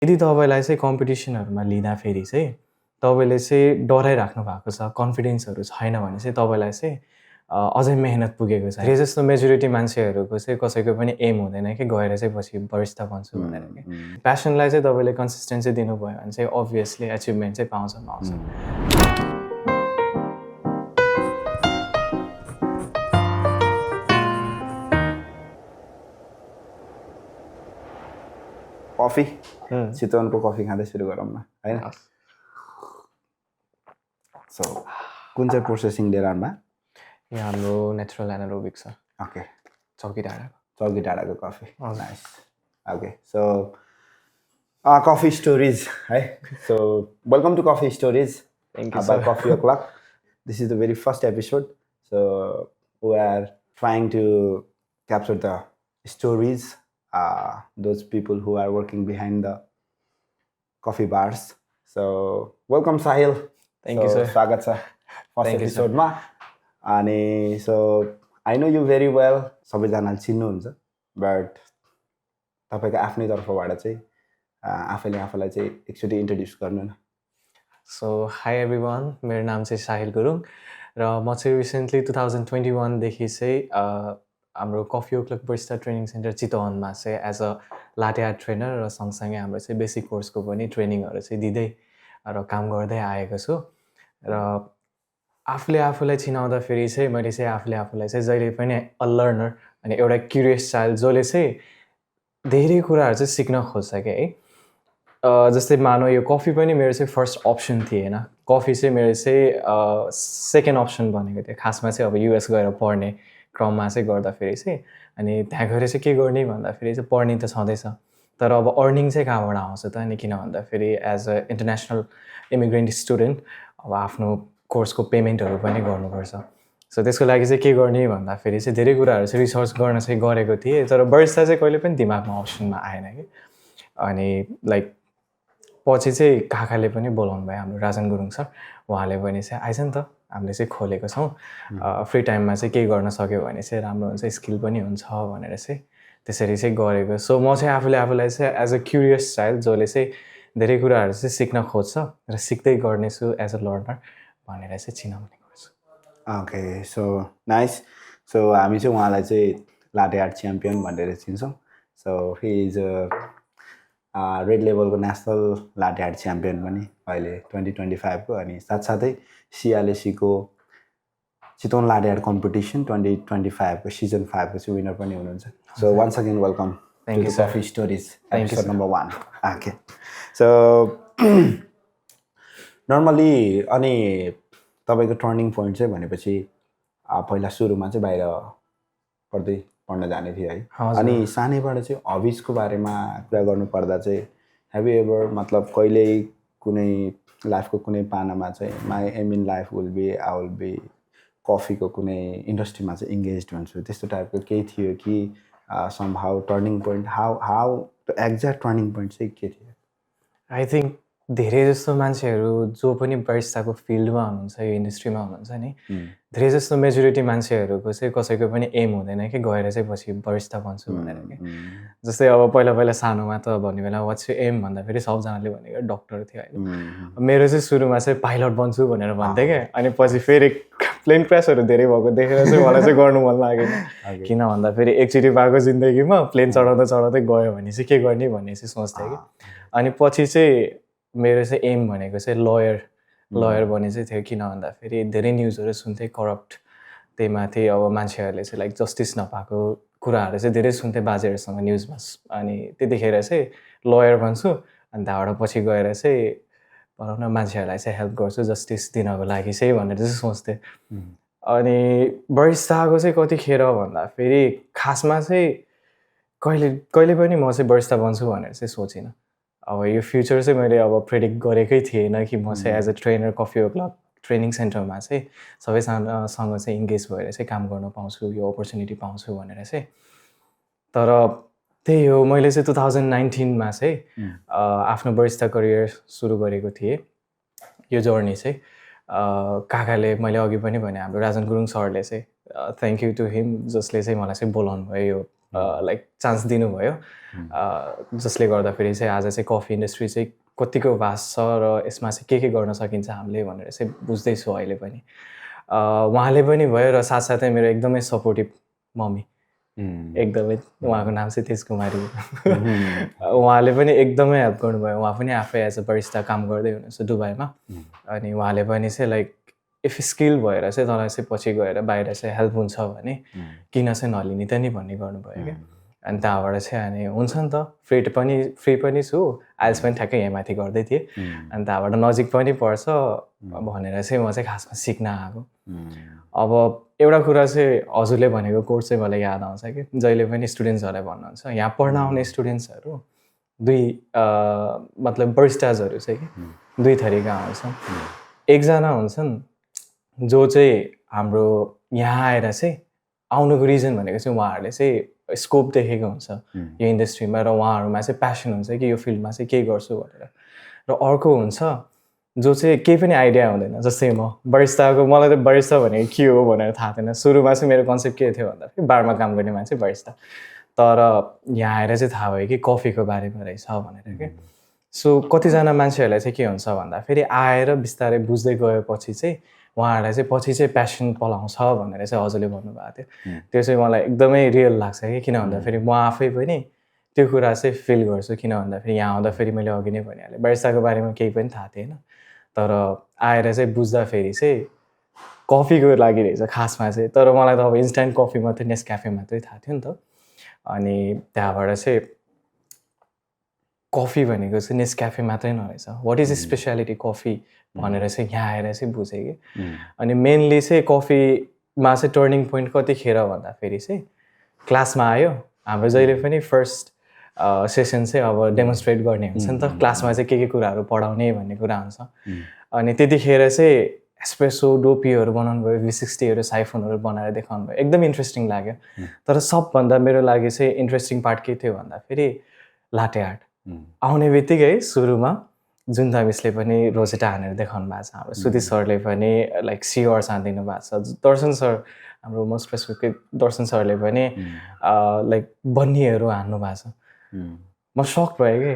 यदि तपाईँलाई चाहिँ कम्पिटिसनहरूमा लिँदाखेरि चाहिँ तपाईँले चाहिँ डराइराख्नु भएको छ, कन्फिडेन्सहरू छैन भने चाहिँ तपाईँलाई चाहिँ अझै मेहनत पुगेको छ। धेरै जस्तो मेजोरिटी मान्छेहरूको चाहिँ कसैको पनि एम हुँदैन कि गएर चाहिँ पछि वरिष्ठ बन्छु भनेर कि प्यासनलाई चाहिँ तपाईँले कन्सिस्टेन्सी दिनुभयो भने चाहिँ अभियसली अचिभमेन्ट चाहिँ पाउँछ। कफी चितवनको कफी खाँदै सुरु गरौँ न हैन। सो कुन चाहिँ प्रोसेसिङ लिएर आउनुभयो? यहाँ हाम्रो नेचुरल एनारोबिक छ। ओके, चौकी डाँडाको coffee. Nice. Okay, so coffee stories है। So welcome to coffee stories by coffee o'clock. This is the very first episode. So we are trying to capture the stories, those people who are working behind the coffee bars. So welcome Sahil. Thank you sir. स्वागत छ first एपिसोडमा। अनि so I know you very well, सबैजनाले चिन्नुहुन्छ, but तपाईँको आफ्नै तर्फबाट चाहिँ आफैले आफूलाई चाहिँ एकचोटि इन्ट्रोड्युस गर्नु न। सो हाई एभ्रिवान, मेरो नाम चाहिँ साहिल गुरुङ र म चाहिँ रिसेन्टली 2021 देखि चाहिँ हाम्रो coffee o'clock barista training centre चितवनमा चाहिँ as a latte art trainer र सँगसँगै हाम्रो चाहिँ बेसिक कोर्सको पनि ट्रेनिङहरू चाहिँ दिँदै र काम गर्दै आएको छु। र आफूले आफूलाई चिनाउँदाखेरि चाहिँ मैले चाहिँ आफूले आफूलाई चाहिँ जहिले पनि अ लर्नर अनि एउटा क्युरियस चाइल्ड जसले चाहिँ धेरै कुराहरू चाहिँ सिक्न खोज्छ क्या है। जस्तै मानौ यो कफी पनि मेरो चाहिँ फर्स्ट अप्सन थिएन, कफी चाहिँ मेरो चाहिँ सेकेन्ड अप्सन बनेको थियो। खासमा चाहिँ अब युएस गएर पढ्ने क्रममा चाहिँ गर्दाखेरि चाहिँ अनि त्यहाँ गएर चाहिँ के गर्ने भन्दाखेरि चाहिँ पढ्ने त छँदैछ, तर अब अर्निङ चाहिँ कहाँबाट आउँछ त? अनि किन भन्दाखेरि as a international immigrant student अब आफ्नो कोर्सको पेमेन्टहरू पनि गर्नुपर्छ। सो त्यसको लागि चाहिँ के गर्ने भन्दाखेरि चाहिँ धेरै कुराहरू चाहिँ रिसर्च गर्न चाहिँ गरेको थिएँ, तर बरिस्ता चाहिँ कहिले पनि दिमागमा अप्सनमा आएन कि। अनि लाइक पछि चाहिँ काकाले पनि बोलाउनु भयो, हाम्रो राजन गुरुङ सर, उहाँले पनि चाहिँ आइज नि त, हामीले चाहिँ खोलेको छौँ, फ्री टाइममा चाहिँ केही गर्न सक्यो भने चाहिँ राम्रो हुन्छ, स्किल पनि हुन्छ भनेर चाहिँ त्यसरी चाहिँ गरेको। सो म चाहिँ आफूले आफूलाई चाहिँ एज अ क्युरियस चाइल्ड जसले चाहिँ धेरै कुराहरू चाहिँ सिक्न खोज्छ र सिक्दै गर्नेछु एज अ लर्नर भनेर चाहिँ चिनाउने गर्छु। Okay, so nice. सो हामी चाहिँ उहाँलाई चाहिँ लाटे आर्ट च्याम्पियन भनेर चिन्छौँ। सो हि इज रेड लेभलको नेसनल लाटे आर्ट च्याम्पियन पनि अहिले 2025 को, अनि साथसाथै सिआलएसीको चितवन लाटे आर्ट कम्पिटिसन 2025 को सिजन 5 को चाहिँ विनर पनि हुनुहुन्छ। So once again welcome to the coffee stories episode number 1। Okay, so normally अनि तपाईँको टर्निङ पोइन्ट चाहिँ भनेपछि पहिला सुरुमा चाहिँ बाहिर पढ्न जाने थियो है, अनि सानैबाट चाहिँ हबिजको बारेमा कुरा गर्नुपर्दा चाहिँ हेभ यु एभर मतलब कहिल्यै कुनै लाइफको कुनै पानामा चाहिँ my aim in life will be I will be कफीको कुनै इन्डस्ट्रीमा चाहिँ इङ्गेज हुन्छु, त्यस्तो टाइपको केही थियो कि somehow turning point how the exact turning point चाहिँ के थियो? आई थिङ्क धेरै जस्तो मान्छेहरू जो पनि बरिस्ताको फिल्डमा हुनुहुन्छ, यो इन्डस्ट्रीमा हुनुहुन्छ नि, धेरै जस्तो मेजोरिटी मान्छेहरूको चाहिँ कसैको पनि एम हुँदैन कि गएर चाहिँ पछि बरिस्ता बन्छु भनेर कि। जस्तै अब पहिला पहिला सानोमा त भन्ने बेला वाट्स यु एम भन्दाखेरि सबजनाले भनेको डक्टर थियो होइन। मेरो चाहिँ सुरुमा चाहिँ पाइलट बन्छु भनेर भन्थेँ क्या, अनि पछि फेरि प्लेन क्रासहरू धेरै भएको देखेर चाहिँ मलाई चाहिँ गर्नु मन लागेन। किन भन्दाखेरि एकचोटि भएको जिन्दगीमा प्लेन चढाउँदै चढाउँदै गयो भने चाहिँ के गर्ने भन्ने चाहिँ सोच्थेँ कि। अनि पछि चाहिँ मेरो चाहिँ एम भनेको चाहिँ लयर बने चाहिँ थियो। किन भन्दाखेरि धेरै न्युजहरू सुन्थेँ करप्ट, त्यही माथि अब मान्छेहरूले चाहिँ लाइक जस्टिस नपाएको कुराहरू चाहिँ धेरै सुन्थेँ बाजेहरूसँग न्युजमा, अनि त्यतिखेर चाहिँ लयर बन्छु अनि त्यहाँबाट पछि गएर चाहिँ भनौँ न मान्छेहरूलाई चाहिँ हेल्प गर्छु जस्टिस दिनको लागि चाहिँ भनेर चाहिँ सोच्थेँ। अनि बरिस्ताको चाहिँ कतिखेर भन्दाखेरि खासमा चाहिँ कहिले पनि म चाहिँ बरिस्ता बन्छु भनेर चाहिँ सोचिनँ। अब यो फ्युचर चाहिँ मैले अब प्रेडिक्ट गरेकै थिएन कि म चाहिँ as a trainer coffee o'clock training सेन्टरमा चाहिँ सबैसँग चाहिँ इङ्गेज भएर चाहिँ काम गर्न पाउँछु, यो अपर्च्युनिटी पाउँछु भनेर चाहिँ। तर त्यही हो, मैले चाहिँ 2019मा चाहिँ आफ्नो बरिस्ता करियर सुरु गरेको थिएँ। यो जर्नी चाहिँ काकाले, मैले अघि पनि भने हाम्रो राजन गुरुङ सरले चाहिँ थ्याङ्क यू टु हिम, जसले चाहिँ मलाई चाहिँ बोलाउनु भयो यो लाइक चान्स दिनुभयो जसले गर्दाखेरि चाहिँ आज चाहिँ कफी इन्डस्ट्री चाहिँ कतिको भास्ट छ र यसमा चाहिँ के गर्न सकिन्छ हामीले भनेर चाहिँ बुझ्दैछु अहिले पनि उहाँले पनि भयो र साथसाथै मेरो एकदमै सपोर्टिभ मम्मी एकदमै उहाँको नाम चाहिँ तेज कुमारी उहाँले पनि एकदमै हेल्प गर्नुभयो उहाँ पनि आफै एज अ बरिस्टा काम गर्दै हुनुहुन्छ दुबईमा अनि उहाँले पनि चाहिँ लाइक इफ स्किल भएर चाहिँ तँलाई चाहिँ पछि गएर बाहिर चाहिँ हेल्प हुन्छ भने किन चाहिँ नलिने त नि भन्ने गर्नुभयो क्या अनि त्यहाँबाट चाहिँ अनि हुन्छ नि त फ्री पनि छु आइल्स पनि ठ्याक्कै यहाँ माथि गर्दै थिएँ अनि त्यहाँबाट नजिक पनि पर्छ भनेर चाहिँ म चाहिँ खासमा सिक्न आएको अब एउटा कुरा चाहिँ हजुरले भनेको कोर्स चाहिँ मलाई याद आउँछ कि जहिले पनि स्टुडेन्ट्सहरूलाई भन्नुहुन्छ यहाँ पढ्न आउने स्टुडेन्ट्सहरू दुई मतलब बरिस्टाजहरू चाहिँ कि दुई थरीका हुन्छन् एकजना हुन्छन् जो चाहिँ हाम्रो यहाँ आएर चाहिँ आउनुको रिजन भनेको चाहिँ उहाँहरूले चाहिँ स्कोप देखेको हुन्छ यो इन्डस्ट्रीमा र उहाँहरूमा चाहिँ प्यासन हुन्छ कि यो फिल्डमा चाहिँ केही गर्छु भनेर र अर्को हुन्छ जो चाहिँ केही पनि आइडिया हुँदैन जस्तै म बरिस्ताको मलाई त बरिस्ता भनेको के हो भनेर थाहा थिएन सुरुमा चाहिँ मेरो कन्सेप्ट के थियो भन्दाखेरि बारमा काम गर्ने मान्छे बरिस्ता तर यहाँ आएर चाहिँ थाहा भयो कि कफीको बारेमा रहेछ भनेर के सो कतिजना मान्छेहरूलाई चाहिँ के हुन्छ भन्दाखेरि आएर बिस्तारै बुझ्दै गएपछि चाहिँ उहाँहरूलाई चाहिँ पछि चाहिँ प्यासन पलाउँछ भनेर चाहिँ हजुरले भन्नुभएको थियो त्यो चाहिँ मलाई एकदमै रियल लाग्छ कि किन भन्दाखेरि म आफै पनि त्यो कुरा चाहिँ फिल गर्छु किन भन्दाखेरि यहाँ आउँदाखेरि मैले अघि नै भनिहालेँ बरिस्ताको बारेमा केही पनि थाहा थिएन तर आएर चाहिँ बुझ्दाखेरि चाहिँ कफीको लागि रहेछ खासमा चाहिँ तर मलाई त अब इन्स्ट्यान्ट कफी मात्रै नेस्क्याफे मात्रै थाहा थियो नि त अनि त्यहाँबाट चाहिँ कफी भनेको चाहिँ नेस्क्याफे मात्रै नरहेछ वाट इज स्पेसियालिटी कफी भनेर चाहिँ यहाँ आएर चाहिँ बुझेँ कि अनि मेनली चाहिँ कफीमा चाहिँ टर्निङ पोइन्ट कतिखेर भन्दाखेरि चाहिँ क्लासमा आयो हाम्रो जहिले पनि फर्स्ट सेसन चाहिँ अब डेमोन्स्ट्रेट गर्ने हुन्छ नि त क्लासमा चाहिँ के कुराहरू पढाउने भन्ने कुरा हुन्छ अनि त्यतिखेर चाहिँ एस्प्रेसो डोपीहरू बनाउनु भयो V60हरू साइफोनहरू बनाएर देखाउनु भयो एकदम इन्ट्रेस्टिङ लाग्यो तर सबभन्दा मेरो लागि चाहिँ इन्ट्रेस्टिङ पार्ट के थियो भन्दाखेरि लाटे आर्ट आउने बित्तिकै सुरुमा जुन मिसले पनि रोजेटा हानेर देखाउनु भएको छ हाम्रो सुधीर सरले पनि लाइक सिओर्स हानिदिनु भएको छ दर्शन सर हाम्रो मोस्ट रेस्पेक्टेड दर्शन सरले पनि लाइक बन्नीहरू हान्नु भएको छ म सक भएँ कि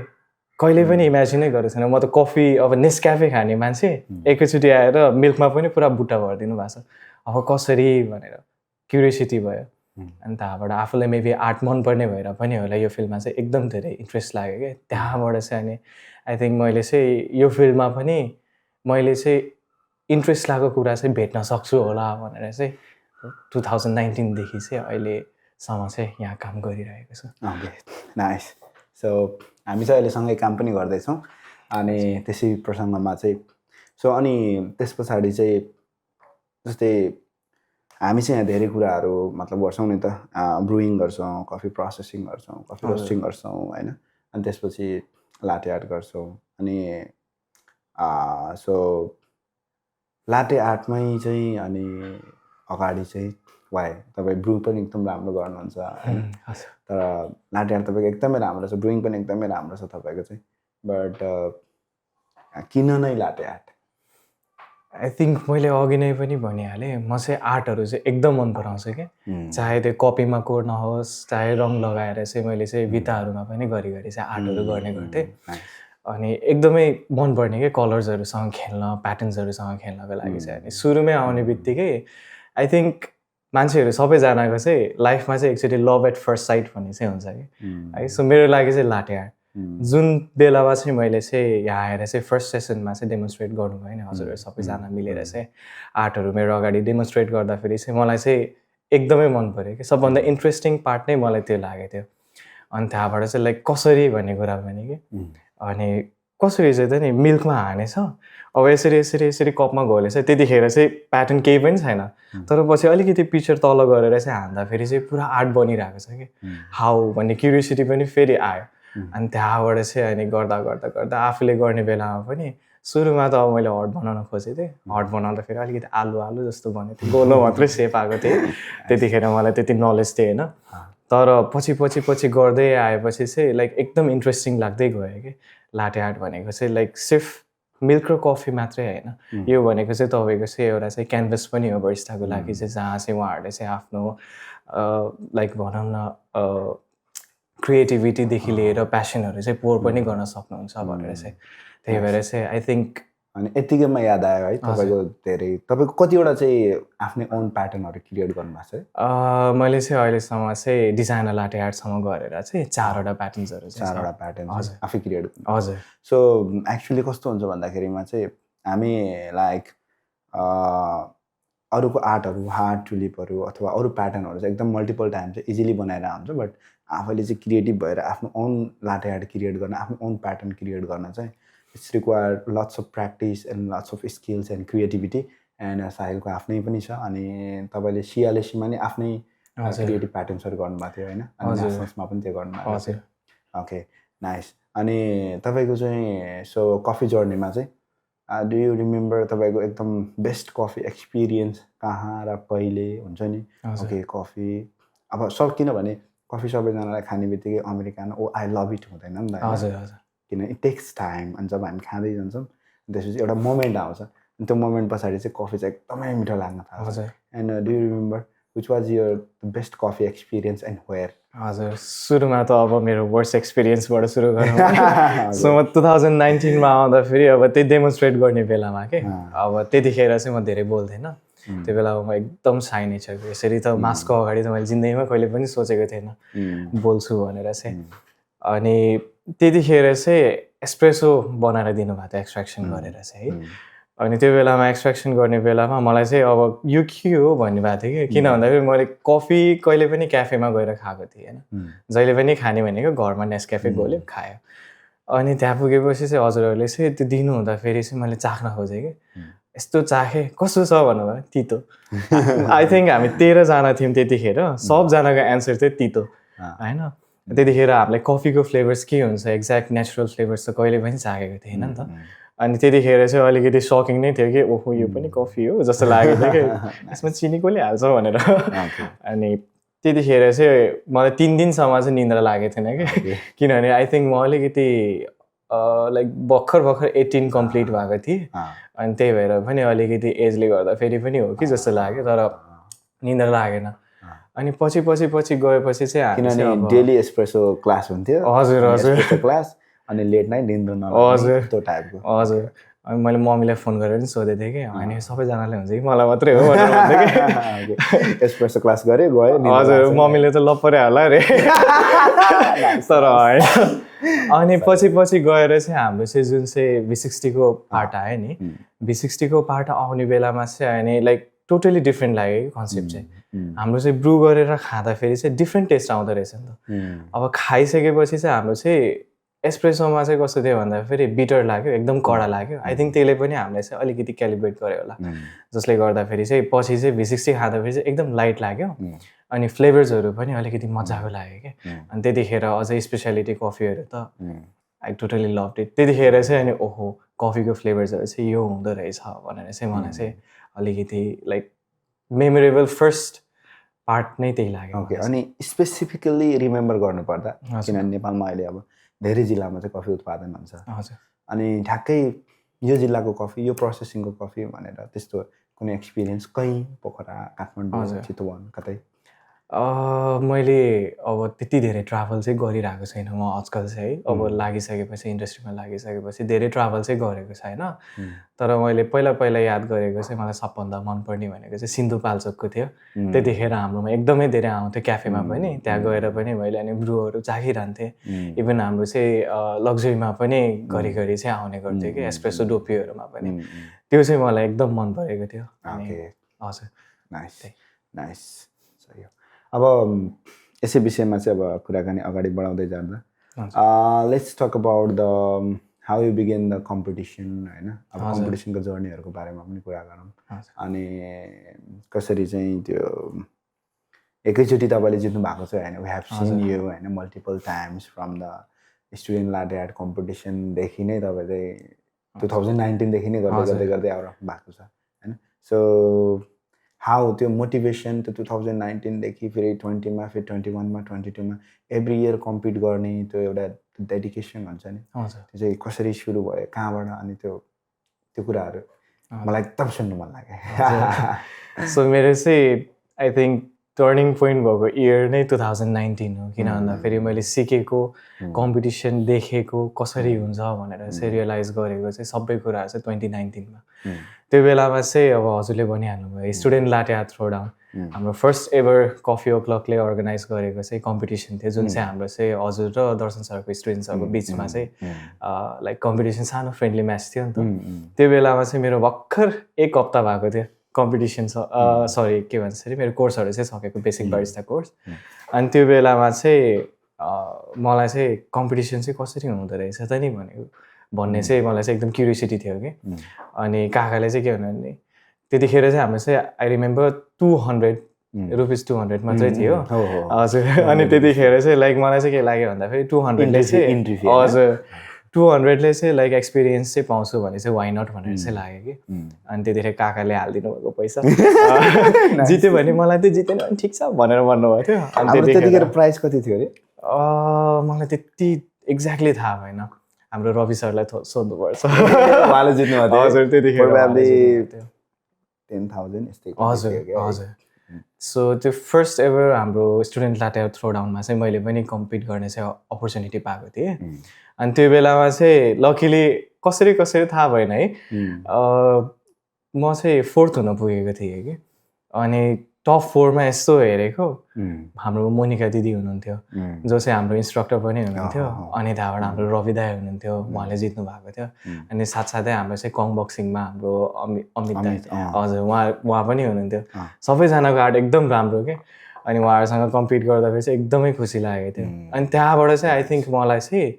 कहिले पनि इमेजिनै गरेको छैन म त कफी अब नेस्क्याफे खाने मान्छे एकैचोटि आएर मिल्कमा पनि पुरा बुट्टा भरिदिनु भएको छ अब कसरी भनेर क्युरियोसिटी भयो अनि त्यहाँबाट आफूलाई मेबी आर्ट मनपर्ने भएर पनि होला यो फिल्डमा चाहिँ एकदम धेरै इन्ट्रेस्ट लाग्यो क्या त्यहाँबाट चाहिँ अनि आई थिङ्क मैले चाहिँ यो फिल्डमा पनि मैले चाहिँ इन्ट्रेस्ट लागेको कुरा चाहिँ भेट्न सक्छु होला भनेर चाहिँ 2019देखि चाहिँ अहिलेसम्म चाहिँ यहाँ काम गरिरहेको छु नाइस सो हामी चाहिँ अहिले सँगै काम पनि गर्दैछौँ अनि त्यसै प्रसङ्गमा चाहिँ सो अनि त्यस पछाडि चाहिँ जस्तै हामी चाहिँ यहाँ धेरै कुराहरू मतलब गर्छौँ नि त ब्रुइङ गर्छौँ कफी प्रोसेसिङ गर्छौँ कफी रोस्टिङ गर्छौँ होइन अनि त्यसपछि लाटे आर्ट गर्छौँ अनि सो लाटे आर्टमै चाहिँ अनि अगाडि चाहिँ वाइ तपाईँ ब्रु पनि एकदम राम्रो गर्नुहुन्छ होइन तर लाटे आर्ट तपाईँको एकदमै राम्रो छ ब्रुइङ पनि एकदमै राम्रो छ तपाईँको चाहिँ बट किन नै लाटे आर्ट आई थिङ्क मैले अघि नै पनि भनिहालेँ म चाहिँ आर्टहरू चाहिँ एकदम मन पराउँछु क्या चाहे त्यो कपीमा कोर्न होस् चाहे रङ लगाएर चाहिँ मैले चाहिँ भित्ताहरूमा पनि घरिघरि चाहिँ आर्टहरू गर्ने गर्थेँ अनि एकदमै मनपर्ने क्या कलर्सहरूसँग खेल्न प्याटर्न्सहरूसँग खेल्नको लागि चाहिँ अनि सुरुमै आउने बित्तिकै आई थिङ्क मान्छेहरू सबैजनाको चाहिँ लाइफमा चाहिँ एकचोटि लभ एट फर्स्ट साइट भन्ने चाहिँ हुन्छ कि है सो मेरो लागि चाहिँ लाटे आर्ट जुन बेलामा चाहिँ मैले चाहिँ यहाँ आएर चाहिँ फर्स्ट सेसनमा चाहिँ डेमोन्स्ट्रेट गर्नुभयो नि हजुरहरू सबैजना मिलेर चाहिँ आर्टहरू मेरो अगाडि डेमोन्स्ट्रेट गर्दाखेरि चाहिँ मलाई चाहिँ एकदमै मन पऱ्यो कि सबभन्दा इन्ट्रेस्टिङ पार्ट नै मलाई त्यो लागेको थियो अनि त्यहाँबाट चाहिँ लाइक कसरी भन्ने कुरा भने कि अनि कसरी चाहिँ त नि मिल्कमा हानेछ अब यसरी यसरी यसरी कपमा घोलेछ त्यतिखेर चाहिँ प्याटर्न केही पनि छैन तर पछि अलिकति पिक्चर तल गरेर चाहिँ हान्दाखेरि चाहिँ पुरा आर्ट बनिरहेको छ कि हाउ भन्ने क्युरियोसिटी पनि फेरि आयो अनि त्यहाँबाट चाहिँ अनि गर्दा गर्दा गर्दा आफूले गर्ने बेलामा पनि सुरुमा त अब मैले हट बनाउन खोजेको थिएँ हट बनाउँदाखेरि अलिकति आलु आलु जस्तो बनेको थियो गोलो मात्रै सेप आएको थिएँ त्यतिखेर मलाई त्यति नलेज थियो होइन तर पछि पछि पछि गर्दै आएपछि चाहिँ लाइक एकदम इन्ट्रेस्टिङ लाग्दै गयो कि लाटे आर्ट भनेको चाहिँ लाइक सिर्फ मिल्क र कफी मात्रै होइन यो भनेको चाहिँ तपाईँको चाहिँ एउटा चाहिँ क्यानभस पनि हो बरिस्ताको लागि चाहिँ जहाँ चाहिँ उहाँहरूले चाहिँ आफ्नो लाइक भनौँ न क्रिएटिभिटीदेखि लिएर प्यासनहरू चाहिँ पोर पनि गर्न सक्नुहुन्छ भनेर चाहिँ त्यही भएर चाहिँ आई थिङ्क अनि यतिकैमा याद आयो है तपाईँको धेरै तपाईँको कतिवटा चाहिँ आफ्नै ओन प्याटर्नहरू क्रिएट गर्नुभएको छ मैले चाहिँ अहिलेसम्म चाहिँ डिजाइनर लाटे आर्टसम्म गरेर चाहिँ 4वटा प्याटर्न्सहरू चाहिँ 4वटा प्याटर्न आफै क्रिएट हजुर सो एक्चुअली कस्तो हुन्छ भन्दाखेरिमा चाहिँ हामी लाइक अरूको आर्टहरू हार्ट टुलिपहरू अथवा अरू प्याटर्नहरू चाहिँ एकदम मल्टिपल टाइम चाहिँ इजिली बनाएर हुन्छ बट आफैले चाहिँ क्रिएटिभ भएर आफ्नो ओन लाटे आर्ट क्रिएट गर्न आफ्नो ओन प्याटर्न क्रिएट गर्न चाहिँ it's require lots of practice and lots of skills and creativity and साहिलको आफ्नै पनि छ अनि तपाईँले सियालेसीमा नि आफ्नै क्रिएटिभ प्याटर्न्सहरू गर्नुभएको थियो होइन अनि नेसनल्समा पनि त्यो गर्नुभएको थियो ओके नाइस अनि तपाईँको चाहिँ सो कफी जर्नीमा चाहिँ डु यु रिमेम्बर तपाईँको एकदम बेस्ट कफी एक्सपिरियन्स कहाँ र कहिले हुन्छ नि ओके कफी अब किनभने कफी सबैजनालाई खाने बित्तिकै American oh I love it हुँदैन नि त हजुर हजुर किन इट टेक्स टाइम अनि जब हामी खाँदै जान्छौँ त्यसपछि एउटा मोमेन्ट आउँछ अनि त्यो मोमेन्ट पछाडि चाहिँ कफी चाहिँ एकदमै मिठो लाग्न थाल्छ and do you remember which was your best coffee experience and where हजुर सुरुमा त अब मेरो वर्स्ट एक्सपिरियन्सबाट सुरु गरौँ सो म 2019मा आउँदाखेरि अब त्यही डेमोन्स्ट्रेट गर्ने बेलामा के अब त्यतिखेर चाहिँ म धेरै बोल्थेन त्यो बेला म एकदम साइ नेचर यसरी त मास्कको अगाडि त मैले जिन्दगीमा कहिले पनि सोचेको थिएन बोल्छु भनेर चाहिँ अनि त्यतिखेर चाहिँ एस्प्रेसो बनाएर दिनुभएको थियो एक्सट्र्याक्सन गरेर चाहिँ है अनि त्यो बेलामा एक्सट्र्याक्सन गर्ने बेलामा मलाई चाहिँ अब यो के हो भन्ने भएको थियो कि किन भन्दाखेरि मैले कफी कहिले पनि क्याफेमा गएर खाएको थिएँ होइन जहिले पनि खाने भनेको घरमा नेस्क्याफे गयो खायो अनि त्यहाँ पुगेपछि चाहिँ हजुरहरूले चाहिँ त्यो दिनु हुँदाखेरि चाहिँ मैले चाख्न खोजेँ कि यस्तो चाखेँ कस्तो छ भन्नुभयो तितो आई थिङ्क हामी 13जना थियौँ त्यतिखेर सबजनाको एन्सर चाहिँ तितो होइन त्यतिखेर हामीलाई कफीको फ्लेभर्स के हुन्छ एक्ज्याक्ट नेचुरल फ्लेभर्स त कहिले पनि चाखेको थिएन नि त अनि त्यतिखेर चाहिँ अलिकति सकिङ नै थियो कि ओहो यो पनि कफी हो जस्तो लागेको थियो कि यसमा चिनी कसले हाल्छ भनेर अनि त्यतिखेर चाहिँ मलाई 3 दिनसम्म चाहिँ निन्द्रा लागेको थिएन कि किनभने आई थिङ्क म अलिकति लाइक भर्खर 18 कम्प्लिट भएको थिएँ अनि त्यही भएर पनि अलिकति एजले गर्दा फेरि पनि हो कि जस्तो लाग्यो तर निन्द्रा लागेन अनि पछि गएपछि चाहिँ किनभने डेली एस्प्रेसो क्लास हुन्थ्यो हजुर हजुर क्लास अनि लेट नाइट निन्द्रा नलाग्ने त्यो टाइपको हजुर अनि मैले मम्मीलाई फोन गरेर पनि सोधेको थिएँ कि अनि सबैजनाले हुन्छ कि मलाई मात्रै हो भनेर भन्दै कि एस्प्रेसो क्लास गऱ्यो गयो हजुर मम्मीले त लपरे होला रे तर होइन अनि पछि गएर चाहिँ हाम्रो चाहिँ जुन चाहिँ V60 को पार्ट आयो नि V60 को पार्ट आउने बेलामा चाहिँ अनि लाइक टोटली डिफ्रेन्ट लाग्यो कि कन्सेप्ट चाहिँ हाम्रो चाहिँ ब्रु गरेर खाँदाखेरि चाहिँ डिफ्रेन्ट टेस्ट आउँदो रहेछ नि त अब खाइसकेपछि चाहिँ हाम्रो चाहिँ एस्प्रेसोमा चाहिँ कस्तो थियो भन्दा फेरि बिटर लाग्यो एकदम कडा लाग्यो आई थिङ्क त्यसले पनि हामीलाई चाहिँ अलिकति क्यालिब्रेट गर्यो होला जसले गर्दाखेरि चाहिँ पछि चाहिँ V60 खाँदाखेरि चाहिँ एकदम लाइट लाग्यो अनि फ्लेभर्सहरू पनि अलिकति मजाको लाग्यो क्या अनि त्यतिखेर अझै स्पेसियालिटी कफीहरू त आई टोटली लभ इट त्यतिखेर चाहिँ अनि ओहो कफीको फ्लेभर्सहरू चाहिँ यो हुँदो रहेछ भनेर चाहिँ मलाई चाहिँ अलिकति लाइक मेमोरेबल फर्स्ट पार्ट नै त्यही लाग्यो ओके अनि स्पेसिफिकली रिमेम्बर गर्नुपर्दा किनभने नेपालमा अहिले अब धेरै जिल्लामा चाहिँ कफी उत्पादन हुन्छ हजुर अनि ठ्याक्कै यो जिल्लाको कफी यो प्रोसेसिङको कफी भनेर त्यस्तो कुनै एक्सपिरियन्स कहीँ पोखरा काठमाडौँ चितवन कतै मैले अब त्यति धेरै ट्राभल चाहिँ गरिरहेको छैन म आजकल चाहिँ है अब लागिसकेपछि इन्डस्ट्रीमा लागिसकेपछि धेरै ट्राभल चाहिँ गरेको छैन तर मैले पहिला याद गरेको चाहिँ मलाई सबभन्दा मनपर्ने भनेको चाहिँ सिन्धुपाल्चोकको थियो त्यतिखेर हाम्रोमा एकदमै धेरै आउँथ्यो क्याफेमा पनि त्यहाँ गएर पनि मैले अनि ब्रुहरू चाखिरहन्थेँ इभन हाम्रो चाहिँ लग्जरीमा पनि घरिघरि चाहिँ आउने गर्थ्यो कि एस्प्रेसो डोपीहरूमा पनि त्यो चाहिँ मलाई एकदम मन परेको थियो हजुर नाइस सही हो अब यसै विषयमा चाहिँ अब कुराकानी अगाडि बढाउँदै जाँदा let's talk about the how you begin the competition होइन अब कम्पिटिसनको जर्नीहरूको बारेमा पनि कुरा गरौँ अनि कसरी चाहिँ त्यो एकैचोटि तपाईँले जित्नु भएको छ होइन वी हेभ सिन यु होइन multiple times from the student latte art कम्पिटिसनदेखि नै तपाईँ चाहिँ 2019देखि नै गर्दै आउनु भएको छ होइन सो हाउ त्यो मोटिभेसन त्यो 2019देखि फेरि 20मा फेरि 21मा 22मा एभ्री इयर कम्पिट गर्ने त्यो एउटा डेडिकेसन हुन्छ नि त्यो चाहिँ कसरी सुरु भयो कहाँबाट अनि त्यो कुराहरू मलाई एकदम सुन्नु मन लाग्यो सो मेरो चाहिँ आई थिङ्क टर्निङ पोइन्ट भएको इयर नै 2019 हो किन भन्दाखेरि मैले सिकेको कम्पिटिसन देखेको कसरी हुन्छ भनेर चाहिँ रियलाइज गरेको चाहिँ सबै कुराहरू चाहिँ 2019मा त्यो बेलामा चाहिँ अब हजुरले भनिहाल्नु भयो स्टुडेन्ट लाटे थ्रो डाउन हाम्रो फर्स्ट एभर कफी ओ क्लकले अर्गनाइज गरेको चाहिँ कम्पिटिसन थियो जुन चाहिँ हाम्रो चाहिँ हजुर र दर्शन सरको स्टुडेन्ट्सहरूको बिचमा चाहिँ लाइक कम्पिटिसन सानो फ्रेन्डली म्याच थियो नि त त्यो बेलामा चाहिँ मेरो भर्खर 1 हप्ता भएको थियो कम्पिटिसन सरी के भन्छ अरे मेरो कोर्सहरू चाहिँ सकेको बेसिक बारिस्टा कोर्स अनि त्यो बेलामा चाहिँ मलाई चाहिँ कम्पिटिसन चाहिँ कसरी हुँदो रहेछ त नि भन्ने चाहिँ मलाई चाहिँ एकदम क्युरियोसिटी थियो कि अनि काकाले चाहिँ के भन्नु भने त्यतिखेर चाहिँ हाम्रो चाहिँ आई रिमेम्बर 200 रुपिस 200 मात्रै थियो हजुर अनि त्यतिखेर चाहिँ लाइक मलाई चाहिँ के लाग्यो भन्दाखेरि 200ले चाहिँ हजुर 200ले चाहिँ लाइक एक्सपिरियन्स चाहिँ पाउँछु भने चाहिँ वाइ नट भनेर चाहिँ लाग्यो कि अनि त्यतिखेर काकाले हालिदिनु भएको पैसा जित्यो भने मलाई त्यो जितेन भने ठिक छ भनेर भन्नुभएको थियो अनि त्यतिखेर प्राइस कति थियो अरे मलाई त्यति एक्ज्याक्टली थाहा भएन हाम्रो रवि सरलाई सोध्नुपर्छ उहाँले जित्नु भएको थियो हजुर त्यतिखेर 10,000 यस्तै हजुर हजुर सो त्यो फर्स्ट एभर हाम्रो स्टुडेन्ट लाटे थ्रो डाउनमा चाहिँ मैले पनि कम्पिट गर्ने चाहिँ अपर्च्युनिटी पाएको थिएँ अनि त्यो बेलामा चाहिँ लकिली कसरी थाहा भएन है म चाहिँ 4th हुन पुगेको थिएँ कि अनि टप 4मा यस्तो हेरेको हाम्रो मोनिका दिदी हुनुहुन्थ्यो जो चाहिँ हाम्रो इन्स्ट्रक्टर पनि हुनुहुन्थ्यो अनि त्यहाँबाट हाम्रो रवि दाई हुनुहुन्थ्यो उहाँले जित्नु भएको थियो अनि साथसाथै हाम्रो चाहिँ कङ बक्सिङमा हाम्रो अमित दाई हजुर उहाँ पनि हुनुहुन्थ्यो सबैजनाको आर्ट एकदम राम्रो के अनि उहाँहरूसँग कम्पिट गर्दाखेरि चाहिँ एकदमै खुसी लागेको थियो अनि त्यहाँबाट चाहिँ आई थिङ्क मलाई चाहिँ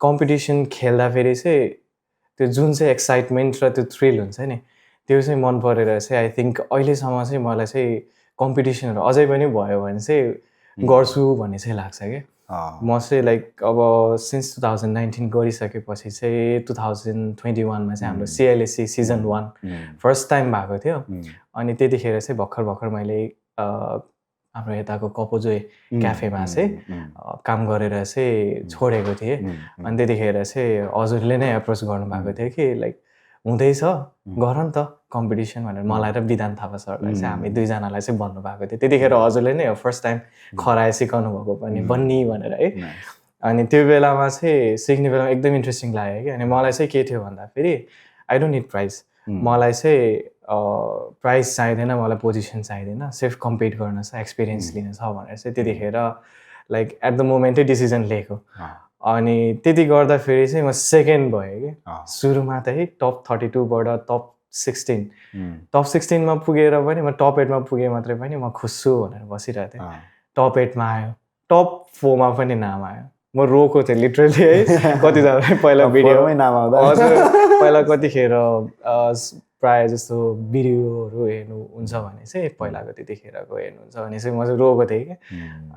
कम्पिटिसन खेल्दाखेरि चाहिँ त्यो जुन चाहिँ एक्साइटमेन्ट र त्यो थ्रिल हुन्छ नि त्यो चाहिँ मन परेर चाहिँ आई थिङ्क अहिलेसम्म चाहिँ मलाई चाहिँ कम्पिटिसनहरू अझै पनि भयो भने चाहिँ गर्छु भन्ने चाहिँ लाग्छ क्या म चाहिँ लाइक अब सिन्स 2019 गरिसकेपछि चाहिँ 2021मा चाहिँ हाम्रो सिएलएससी सिजन 1 फर्स्ट टाइम भएको थियो अनि त्यतिखेर चाहिँ भर्खर मैले हाम्रो यताको कपोजोय क्याफेमा चाहिँ काम गरेर चाहिँ छोडेको थिएँ अनि त्यतिखेर चाहिँ हजुरले नै एप्रोच गर्नुभएको थियो कि लाइक हुँदैछ गर नि त कम्पिटिसन भनेर मलाई र विधान थापा सरलाई चाहिँ हामी दुईजनालाई चाहिँ भन्नुभएको थियो त्यतिखेर हजुरले नै फर्स्ट टाइम खराए सिकाउनु भएको पनि बन्नी भनेर है अनि त्यो बेलामा चाहिँ सिक्ने बेलामा एकदम इन्ट्रेस्टिङ लाग्यो कि अनि मलाई चाहिँ के थियो भन्दाखेरि आई डोन्ट निड प्राइज मलाई चाहिँ प्राइज चाहिँदैन मलाई पोजिसन चाहिँदैन सिर्फ कम्पिट गर्न छ एक्सपिरियन्स लिन छ भनेर चाहिँ त्यतिखेर लाइक एट द मोमेन्टै डिसिजन लिएको अनि त्यति गर्दाखेरि चाहिँ म सेकेन्ड भएँ कि सुरुमा त है टप 32बाट टप 16मा पुगेर पनि म टप 8मा पुगेँ मात्रै पनि म खुस छु भनेर बसिरहेको थिएँ टप 8मा आयो टप 4मा पनि नाम आयो म रोको थिएँ लिटरली है कतिजना पहिला भिडियोमै नाम आउँदा हजुर पहिला कतिखेर प्रायः जस्तो भिडियोहरू हेर्नु हुन्छ भने चाहिँ पहिलाको त्यतिखेरको हेर्नुहुन्छ भने चाहिँ म चाहिँ रोएको थिएँ कि